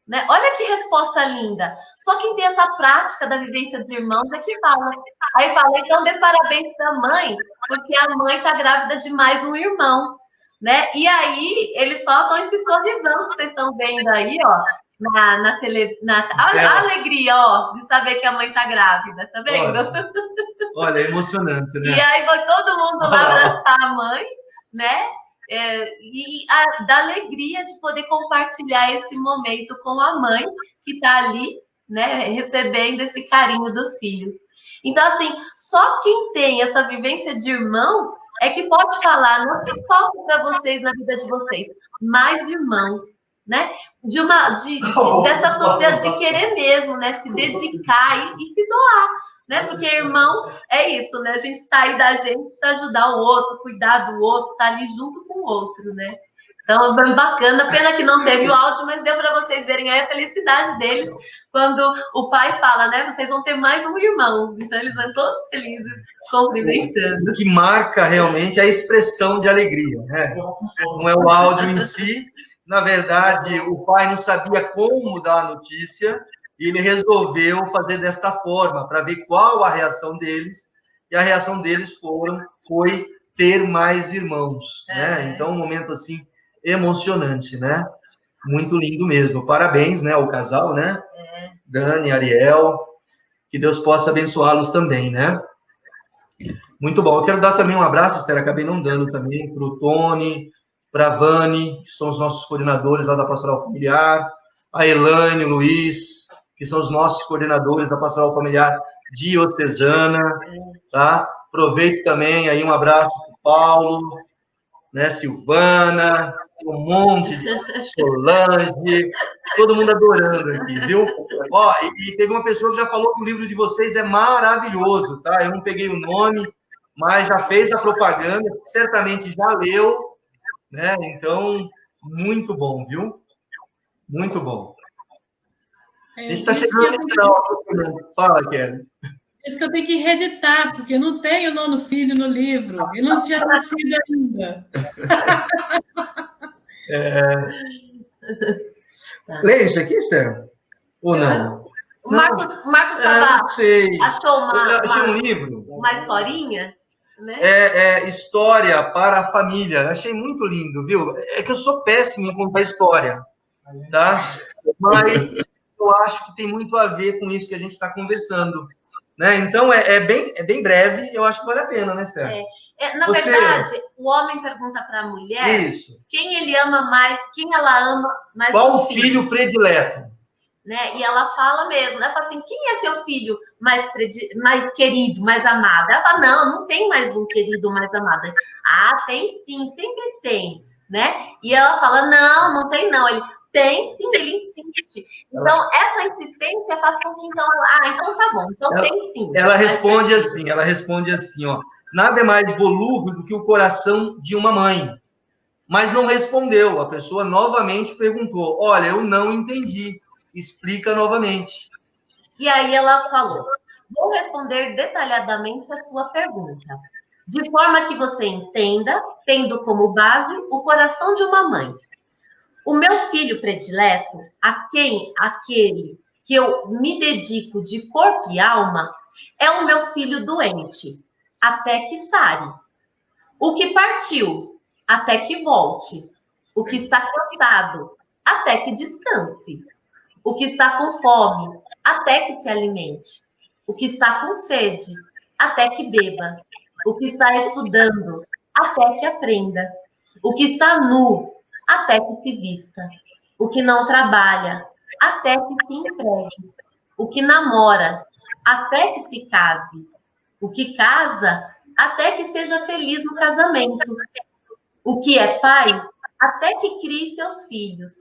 Né? Olha que resposta linda. Só quem tem essa prática da vivência de irmãos é que fala. Aí fala, então dê parabéns para a mãe, porque a mãe está grávida de mais um irmão. Né? E aí, eles só estão esse sorrisão que vocês estão vendo aí, ó. Olha a alegria, ó, de saber que a mãe tá grávida, tá vendo? Olha, é emocionante, né? E aí vai todo mundo lá abraçar a mãe, né? Da alegria de poder compartilhar esse momento com a mãe que tá ali, né, recebendo esse carinho dos filhos. Então, assim, só quem tem essa vivência de irmãos é que pode falar, não que falta para vocês na vida de vocês, mais irmãos. Né? Dessa sociedade de querer mesmo, né? Se dedicar e se doar, né? Porque irmão é isso, né? A gente sair da gente para ajudar o outro, cuidar do outro, estar ali junto com o outro, né? Então, bem bacana. Pena que não teve o áudio, mas deu para vocês verem aí a felicidade deles quando o pai fala, né? Vocês vão ter mais um irmão. Então, eles vão todos felizes, cumprimentando. O que marca realmente é a expressão de alegria, né? Não é o áudio em si. Na verdade, o pai não sabia como dar a notícia e ele resolveu fazer desta forma, para ver qual a reação deles. E a reação deles foi ter mais irmãos, né? Então, um momento assim emocionante, né? Muito lindo mesmo. Parabéns, né, ao casal, né? Dani, Ariel, que Deus possa abençoá-los também, né? Muito bom. Eu quero dar também um abraço, Esther, acabei não dando também, para o Tony, para a Vani, que são os nossos coordenadores lá da Pastoral Familiar, a Elaine, o Luiz, que são os nossos coordenadores da Pastoral Familiar Diocesana, tá? Aproveito também aí um abraço para o Paulo, né, Silvana, um monte de Solange, todo mundo adorando aqui, viu? Ó, e teve uma pessoa que já falou que o livro de vocês é maravilhoso, tá? Eu não peguei o nome, mas já fez a propaganda, certamente já leu, né? Então, muito bom, viu? Muito bom. A gente está chegando no final. Fala, Kelly. Isso que eu tenho que reeditar, porque não tem o nono filho no livro. Ele não tinha nascido ainda. Lê isso aqui, Esther? Ou não? O Marcos achou achei um livro. Uma historinha, né? História para a família. Achei muito lindo, viu? É que eu sou péssimo em contar história, tá? Mas eu acho que tem muito a ver com isso que a gente está conversando. Né? Então, é bem breve, eu acho que vale a pena, né, Sérgio? Na verdade, o homem pergunta para a mulher quem ele ama mais, quem ela ama mais. Qual o filho predileto? Né? E ela fala mesmo, ela fala assim, quem é seu filho mais querido, mais amado? Ela fala, não tem mais um querido mais amado. Ah, tem sim, sempre tem, né? E ela fala, não tem não. Ele tem sim, ele insiste. Então, essa insistência faz com que, então tá bom, então tem sim. Ela responde assim, ó, nada é mais volúvel do que o coração de uma mãe. Mas não respondeu, a pessoa novamente perguntou, olha, eu não entendi, explica novamente. E aí ela falou, vou responder detalhadamente a sua pergunta, de forma que você entenda, tendo como base o coração de uma mãe. O meu filho predileto, aquele que eu me dedico de corpo e alma, é o meu filho doente, até que sare. O que partiu, até que volte. O que está cansado, até que descanse. O que está com fome, até que se alimente. O que está com sede, até que beba. O que está estudando, até que aprenda. O que está nu, até que se vista. O que não trabalha, até que se empregue. O que namora, até que se case. O que casa, até que seja feliz no casamento. O que é pai, até que crie seus filhos.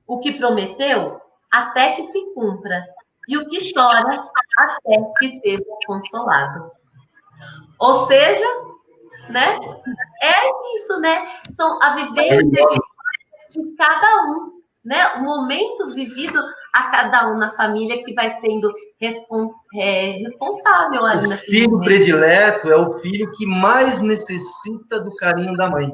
O que prometeu, até que se cumpra. E o que chora, até que seja consolado. Ou seja, né? É isso, né? São a vivência de cada um, né? O momento vivido a cada um na família que vai sendo responsável ali na família. O filho predileto é o filho que mais necessita do carinho da mãe.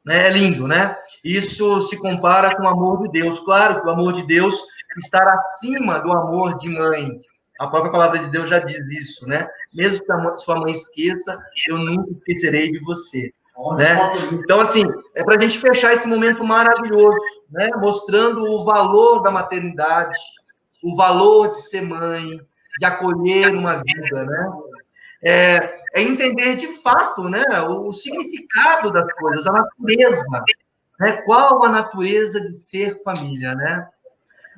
Né? É lindo, né? Isso se compara com o amor de Deus. Claro que o amor de Deus está acima do amor de mãe. A própria palavra de Deus já diz isso, né? Mesmo que a sua mãe esqueça, eu nunca esquecerei de você. Né? Então, assim, é para a gente fechar esse momento maravilhoso, né? Mostrando o valor da maternidade, o valor de ser mãe, de acolher uma vida, né? É entender de fato, né, o significado das coisas, a natureza, né? Qual a natureza de ser família, né?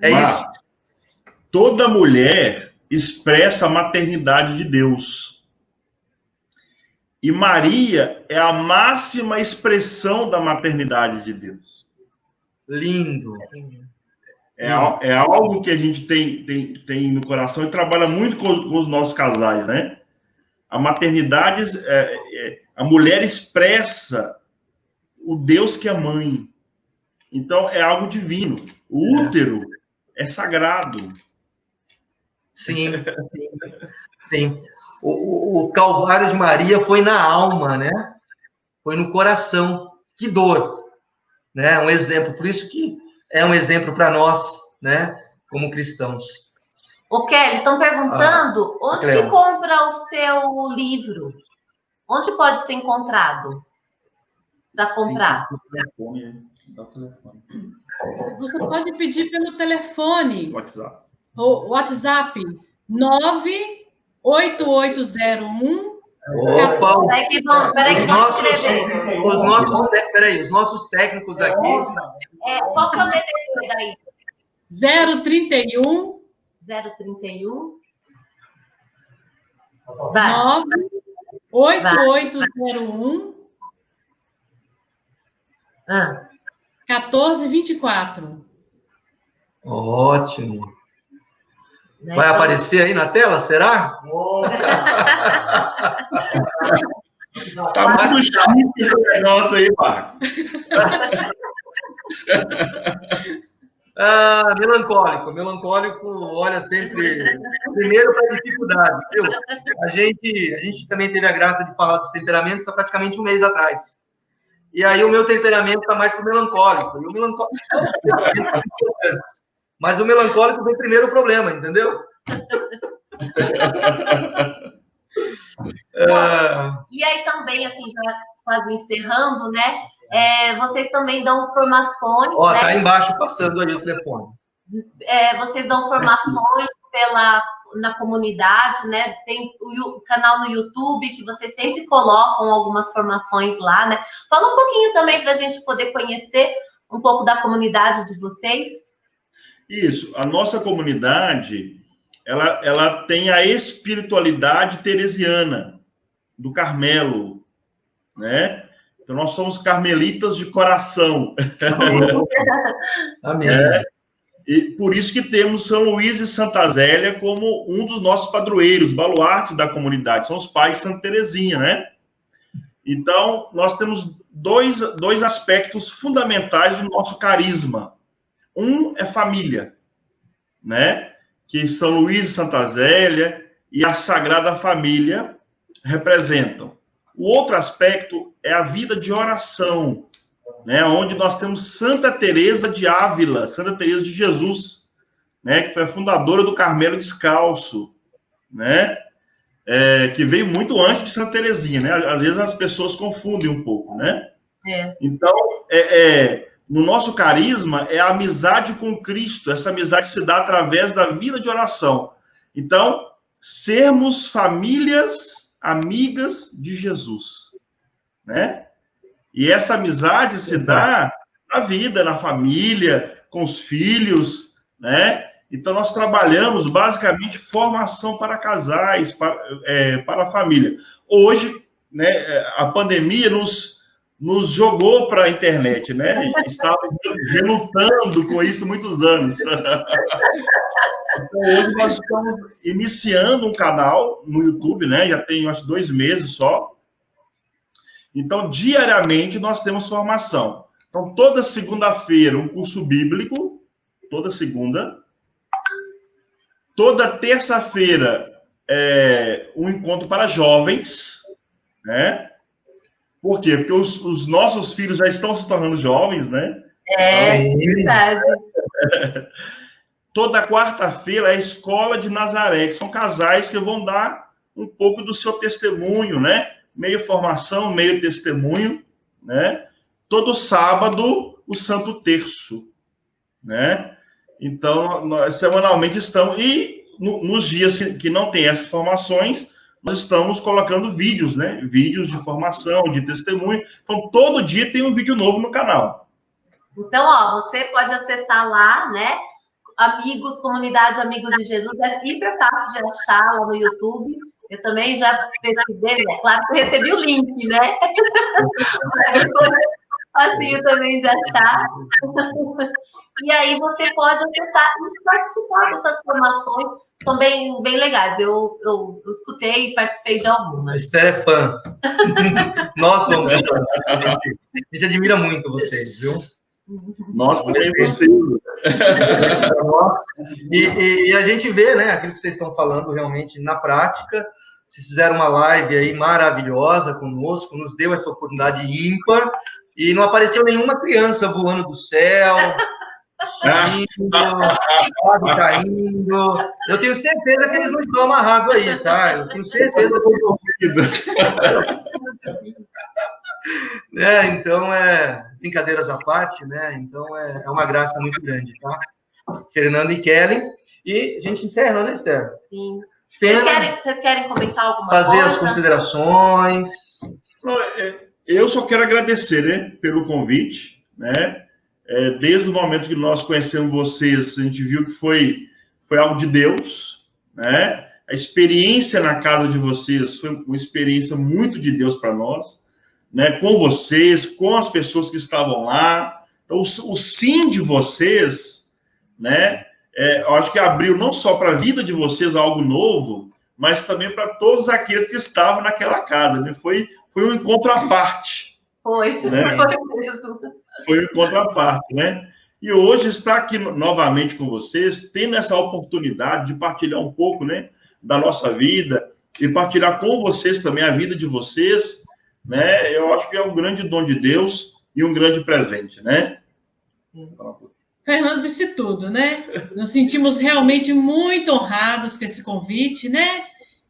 Isso. Toda mulher expressa a maternidade de Deus. E Maria é a máxima expressão da maternidade de Deus. Lindo. É algo que a gente tem no coração e trabalha muito com os nossos casais, né? A maternidade, a mulher expressa o Deus que é mãe. Então, é algo divino. O útero é sagrado. Sim, sim, sim. O Calvário de Maria foi na alma, né? Foi no coração. Que dor, né? Um exemplo. Por isso que é um exemplo para nós, né? Como cristãos. Ô, Kelly, estão perguntando onde que compra o seu livro? Onde pode ser encontrado? Para comprar? Você pode pedir pelo telefone. WhatsApp. O WhatsApp 98801. Opa! Peraí que os nossos técnicos aqui. Qual que é o DDD daí? 031. 031. 98801. 1424. Ótimo. Vai aparecer aí na tela, será? Tá muito chique esse negócio aí, Marco. Melancólico olha sempre primeiro para a dificuldade, viu? A gente também teve a graça de falar dos temperamentos há praticamente um mês atrás. E aí o meu temperamento está mais para o melancólico. E o melancólico mas o melancólico vem primeiro o problema, entendeu? E aí também, assim, já quase encerrando, né? Vocês também dão formações. Ó, tá aí embaixo passando aí o telefone. Vocês dão formações na comunidade, né? Tem o canal no YouTube que vocês sempre colocam algumas formações lá, né? Fala um pouquinho também para a gente poder conhecer um pouco da comunidade de vocês. Isso, a nossa comunidade, ela tem a espiritualidade teresiana, do Carmelo, né? Então, nós somos carmelitas de coração. Amém. E por isso que temos São Luís e Santa Zélia como um dos nossos padroeiros, baluartes da comunidade. São os pais de Santa Teresinha, né? Então, nós temos dois aspectos fundamentais do nosso carisma. Um é família, né? Que São Luís e Santa Zélia e a Sagrada Família representam. O outro aspecto é a vida de oração, né? Onde nós temos Santa Teresa de Ávila, Santa Teresa de Jesus, né? Que foi a fundadora do Carmelo Descalço, né? Que veio muito antes de Santa Teresinha, né? Às vezes as pessoas confundem um pouco, né? Então, no nosso carisma, é a amizade com Cristo. Essa amizade se dá através da vida de oração. Então, sermos famílias amigas de Jesus, né? E essa amizade se dá na vida, na família, com os filhos, né? Então, nós trabalhamos, basicamente, formação para casais, para a família. Hoje, né, a pandemia nos jogou para a internet, né? Estávamos relutando com isso muitos anos. Então, hoje nós estamos iniciando um canal no YouTube, né? Já tem, acho, 2 meses só. Então, diariamente, nós temos formação. Então, toda segunda-feira, um curso bíblico, toda segunda. Toda terça-feira, um encontro para jovens, né? Por quê? Porque os nossos filhos já estão se tornando jovens, né? Verdade. Toda quarta-feira é a Escola de Nazaré, que são casais que vão dar um pouco do seu testemunho, né? Meio formação, meio testemunho, né? Todo sábado, o Santo Terço, né? Então, nós semanalmente estamos... E nos dias que não tem essas formações, nós estamos colocando vídeos, né? Vídeos de formação, de testemunho. Então, todo dia tem um vídeo novo no canal. Então, ó, você pode acessar lá, né? Amigos, comunidade Amigos de Jesus. É hiper fácil de achar lá no YouTube. Eu também já pesquisei, né? Claro que eu recebi o link, né? facinho também de achar. E aí você pode acessar e participar dessas formações, são bem, bem legais. Eu escutei e participei de algumas. A Esther é fã. Nós somos fãs. A gente admira muito vocês, viu? Nós também vocês. E a gente vê, né, aquilo que vocês estão falando realmente na prática. Vocês fizeram uma live aí maravilhosa conosco, nos deu essa oportunidade ímpar, e não apareceu nenhuma criança voando do céu, subindo, água caindo. Eu tenho certeza que eles não estão amarrados aí, tá? Eu tenho certeza que então, brincadeiras à parte, né? Então, é uma graça muito grande, tá? Fernando e Kelly. E a gente encerra, né, Esther? Sim. Vocês querem comentar alguma fazer coisa? As considerações. Eu só quero agradecer, né, pelo convite, né? Desde o momento que nós conhecemos vocês, a gente viu que foi algo de Deus, né? A experiência na casa de vocês foi uma experiência muito de Deus para nós, né? Com vocês, com as pessoas que estavam lá. Então, o sim de vocês, né? Eu acho que abriu não só para a vida de vocês algo novo, mas também para todos aqueles que estavam naquela casa, né? Foi um encontro à parte. Foi, né? foi mesmo. Foi um encontro à parte, né? E hoje estar aqui novamente com vocês, tendo essa oportunidade de partilhar um pouco, né, da nossa vida e partilhar com vocês também a vida de vocês, né? Eu acho que é um grande dom de Deus e um grande presente, né? Fernando disse tudo, né? Nos sentimos realmente muito honrados com esse convite, né?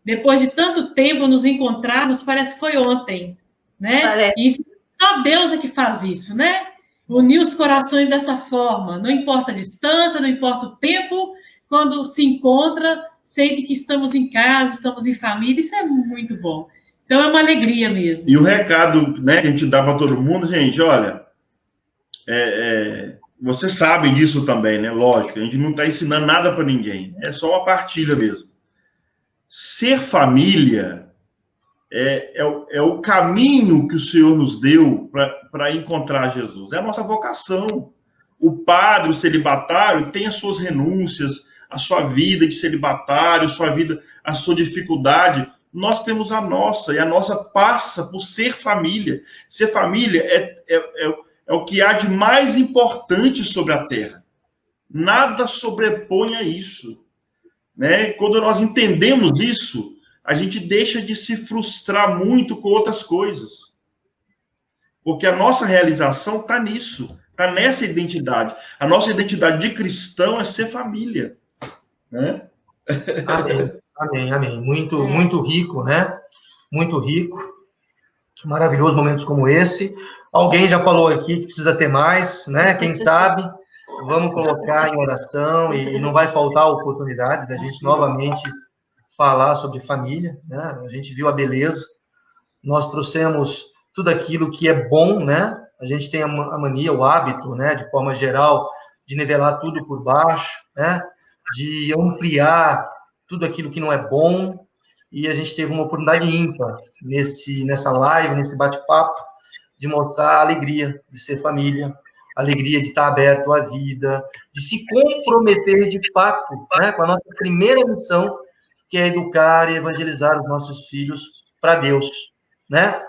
Depois de tanto tempo nos encontrarmos, parece que foi ontem, né? E só Deus é que faz isso, né? Unir os corações dessa forma, não importa a distância, não importa o tempo, quando se encontra, sente que estamos em casa, estamos em família, isso é muito bom. Então é uma alegria mesmo. E o recado, né, que a gente dá para todo mundo, gente, olha, você sabe disso também, né? Lógico, a gente não está ensinando nada para ninguém, é só uma partilha mesmo. Ser família é o caminho que o Senhor nos deu para encontrar Jesus. É a nossa vocação. O padre, o celibatário, tem as suas renúncias, a sua vida de celibatário, a sua dificuldade. Nós temos a nossa, e a nossa passa por ser família. Ser família é o que há de mais importante sobre a terra. Nada sobrepõe a isso. Né? Quando nós entendemos isso, a gente deixa de se frustrar muito com outras coisas. Porque a nossa realização está nisso, está nessa identidade. A nossa identidade de cristão é ser família. Né? Amém, amém, amém. Muito, muito rico, né? Muito rico. Maravilhoso momentos como esse. Alguém já falou aqui que precisa ter mais, né? Quem sabe, vamos colocar em oração e não vai faltar a oportunidade da gente novamente falar sobre família, né? A gente viu a beleza, nós trouxemos tudo aquilo que é bom, né? A gente tem a mania, o hábito, né? De forma geral, de nivelar tudo por baixo, né? De ampliar tudo aquilo que não é bom, e a gente teve uma oportunidade ímpar nessa live, nesse bate-papo, de mostrar a alegria de ser família, a alegria de estar aberto à vida, de se comprometer de fato, né? Com a nossa primeira missão, que é educar e evangelizar os nossos filhos para Deus, né?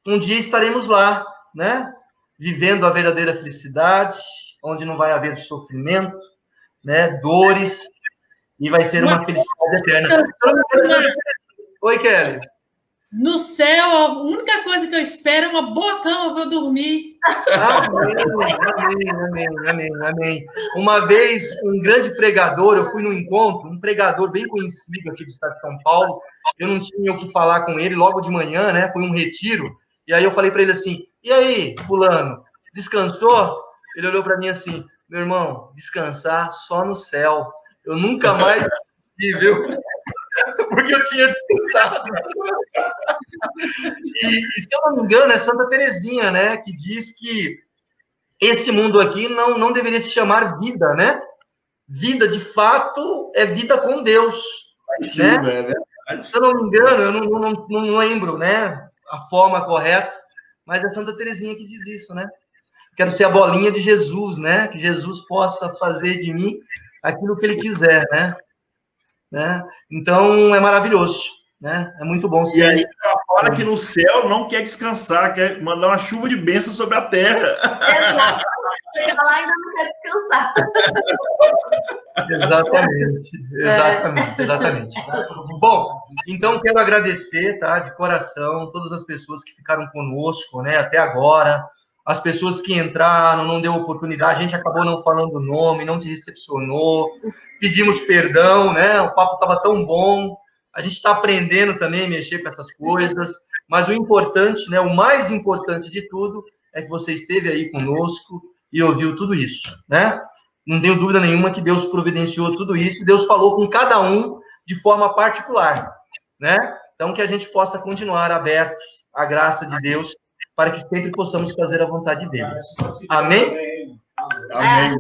Um dia estaremos lá, né? Vivendo a verdadeira felicidade, onde não vai haver sofrimento, né? Dores, e vai ser uma felicidade eterna. Oi, Kelly. No céu, a única coisa que eu espero é uma boa cama para eu dormir. Amém. Uma vez, um grande pregador, eu fui num encontro, um pregador bem conhecido aqui do estado de São Paulo, eu não tinha o que falar com ele logo de manhã, né? Foi um retiro, e aí eu falei para ele assim, e aí, fulano, descansou? Ele olhou para mim assim, meu irmão, descansar só no céu. Eu nunca mais vi, viu? Porque eu tinha descansado. E se eu não me engano, é Santa Teresinha, né? Que diz que esse mundo aqui não deveria se chamar vida, né? Vida, de fato, é vida com Deus. Sim, né? Se eu não me engano, eu não lembro, né? A forma correta, Mas é Santa Teresinha que diz isso, né? Quero ser a bolinha de Jesus, né? Que Jesus possa fazer de mim aquilo que ele quiser, né? Então, é maravilhoso, né? É muito bom ser... E aí, ela fala que no céu não quer descansar, quer mandar uma chuva de bênçãos sobre a terra. Exato. Chega lá e ainda não quer descansar. Exatamente. Bom, então quero agradecer, tá, de coração, todas as pessoas que ficaram conosco, né, até agora, as pessoas que entraram, não deu oportunidade, a gente acabou não falando o nome, não te recepcionou, pedimos perdão, né, o papo estava tão bom, a gente está aprendendo também a mexer com essas coisas, mas o importante, né, o mais importante de tudo é que você esteve aí conosco e ouviu tudo isso, né? Não tenho dúvida nenhuma que Deus providenciou tudo isso, e Deus falou com cada um de forma particular, né? Então, que a gente possa continuar abertos à graça de Deus, para que sempre possamos fazer a vontade dele. Amém? Amém.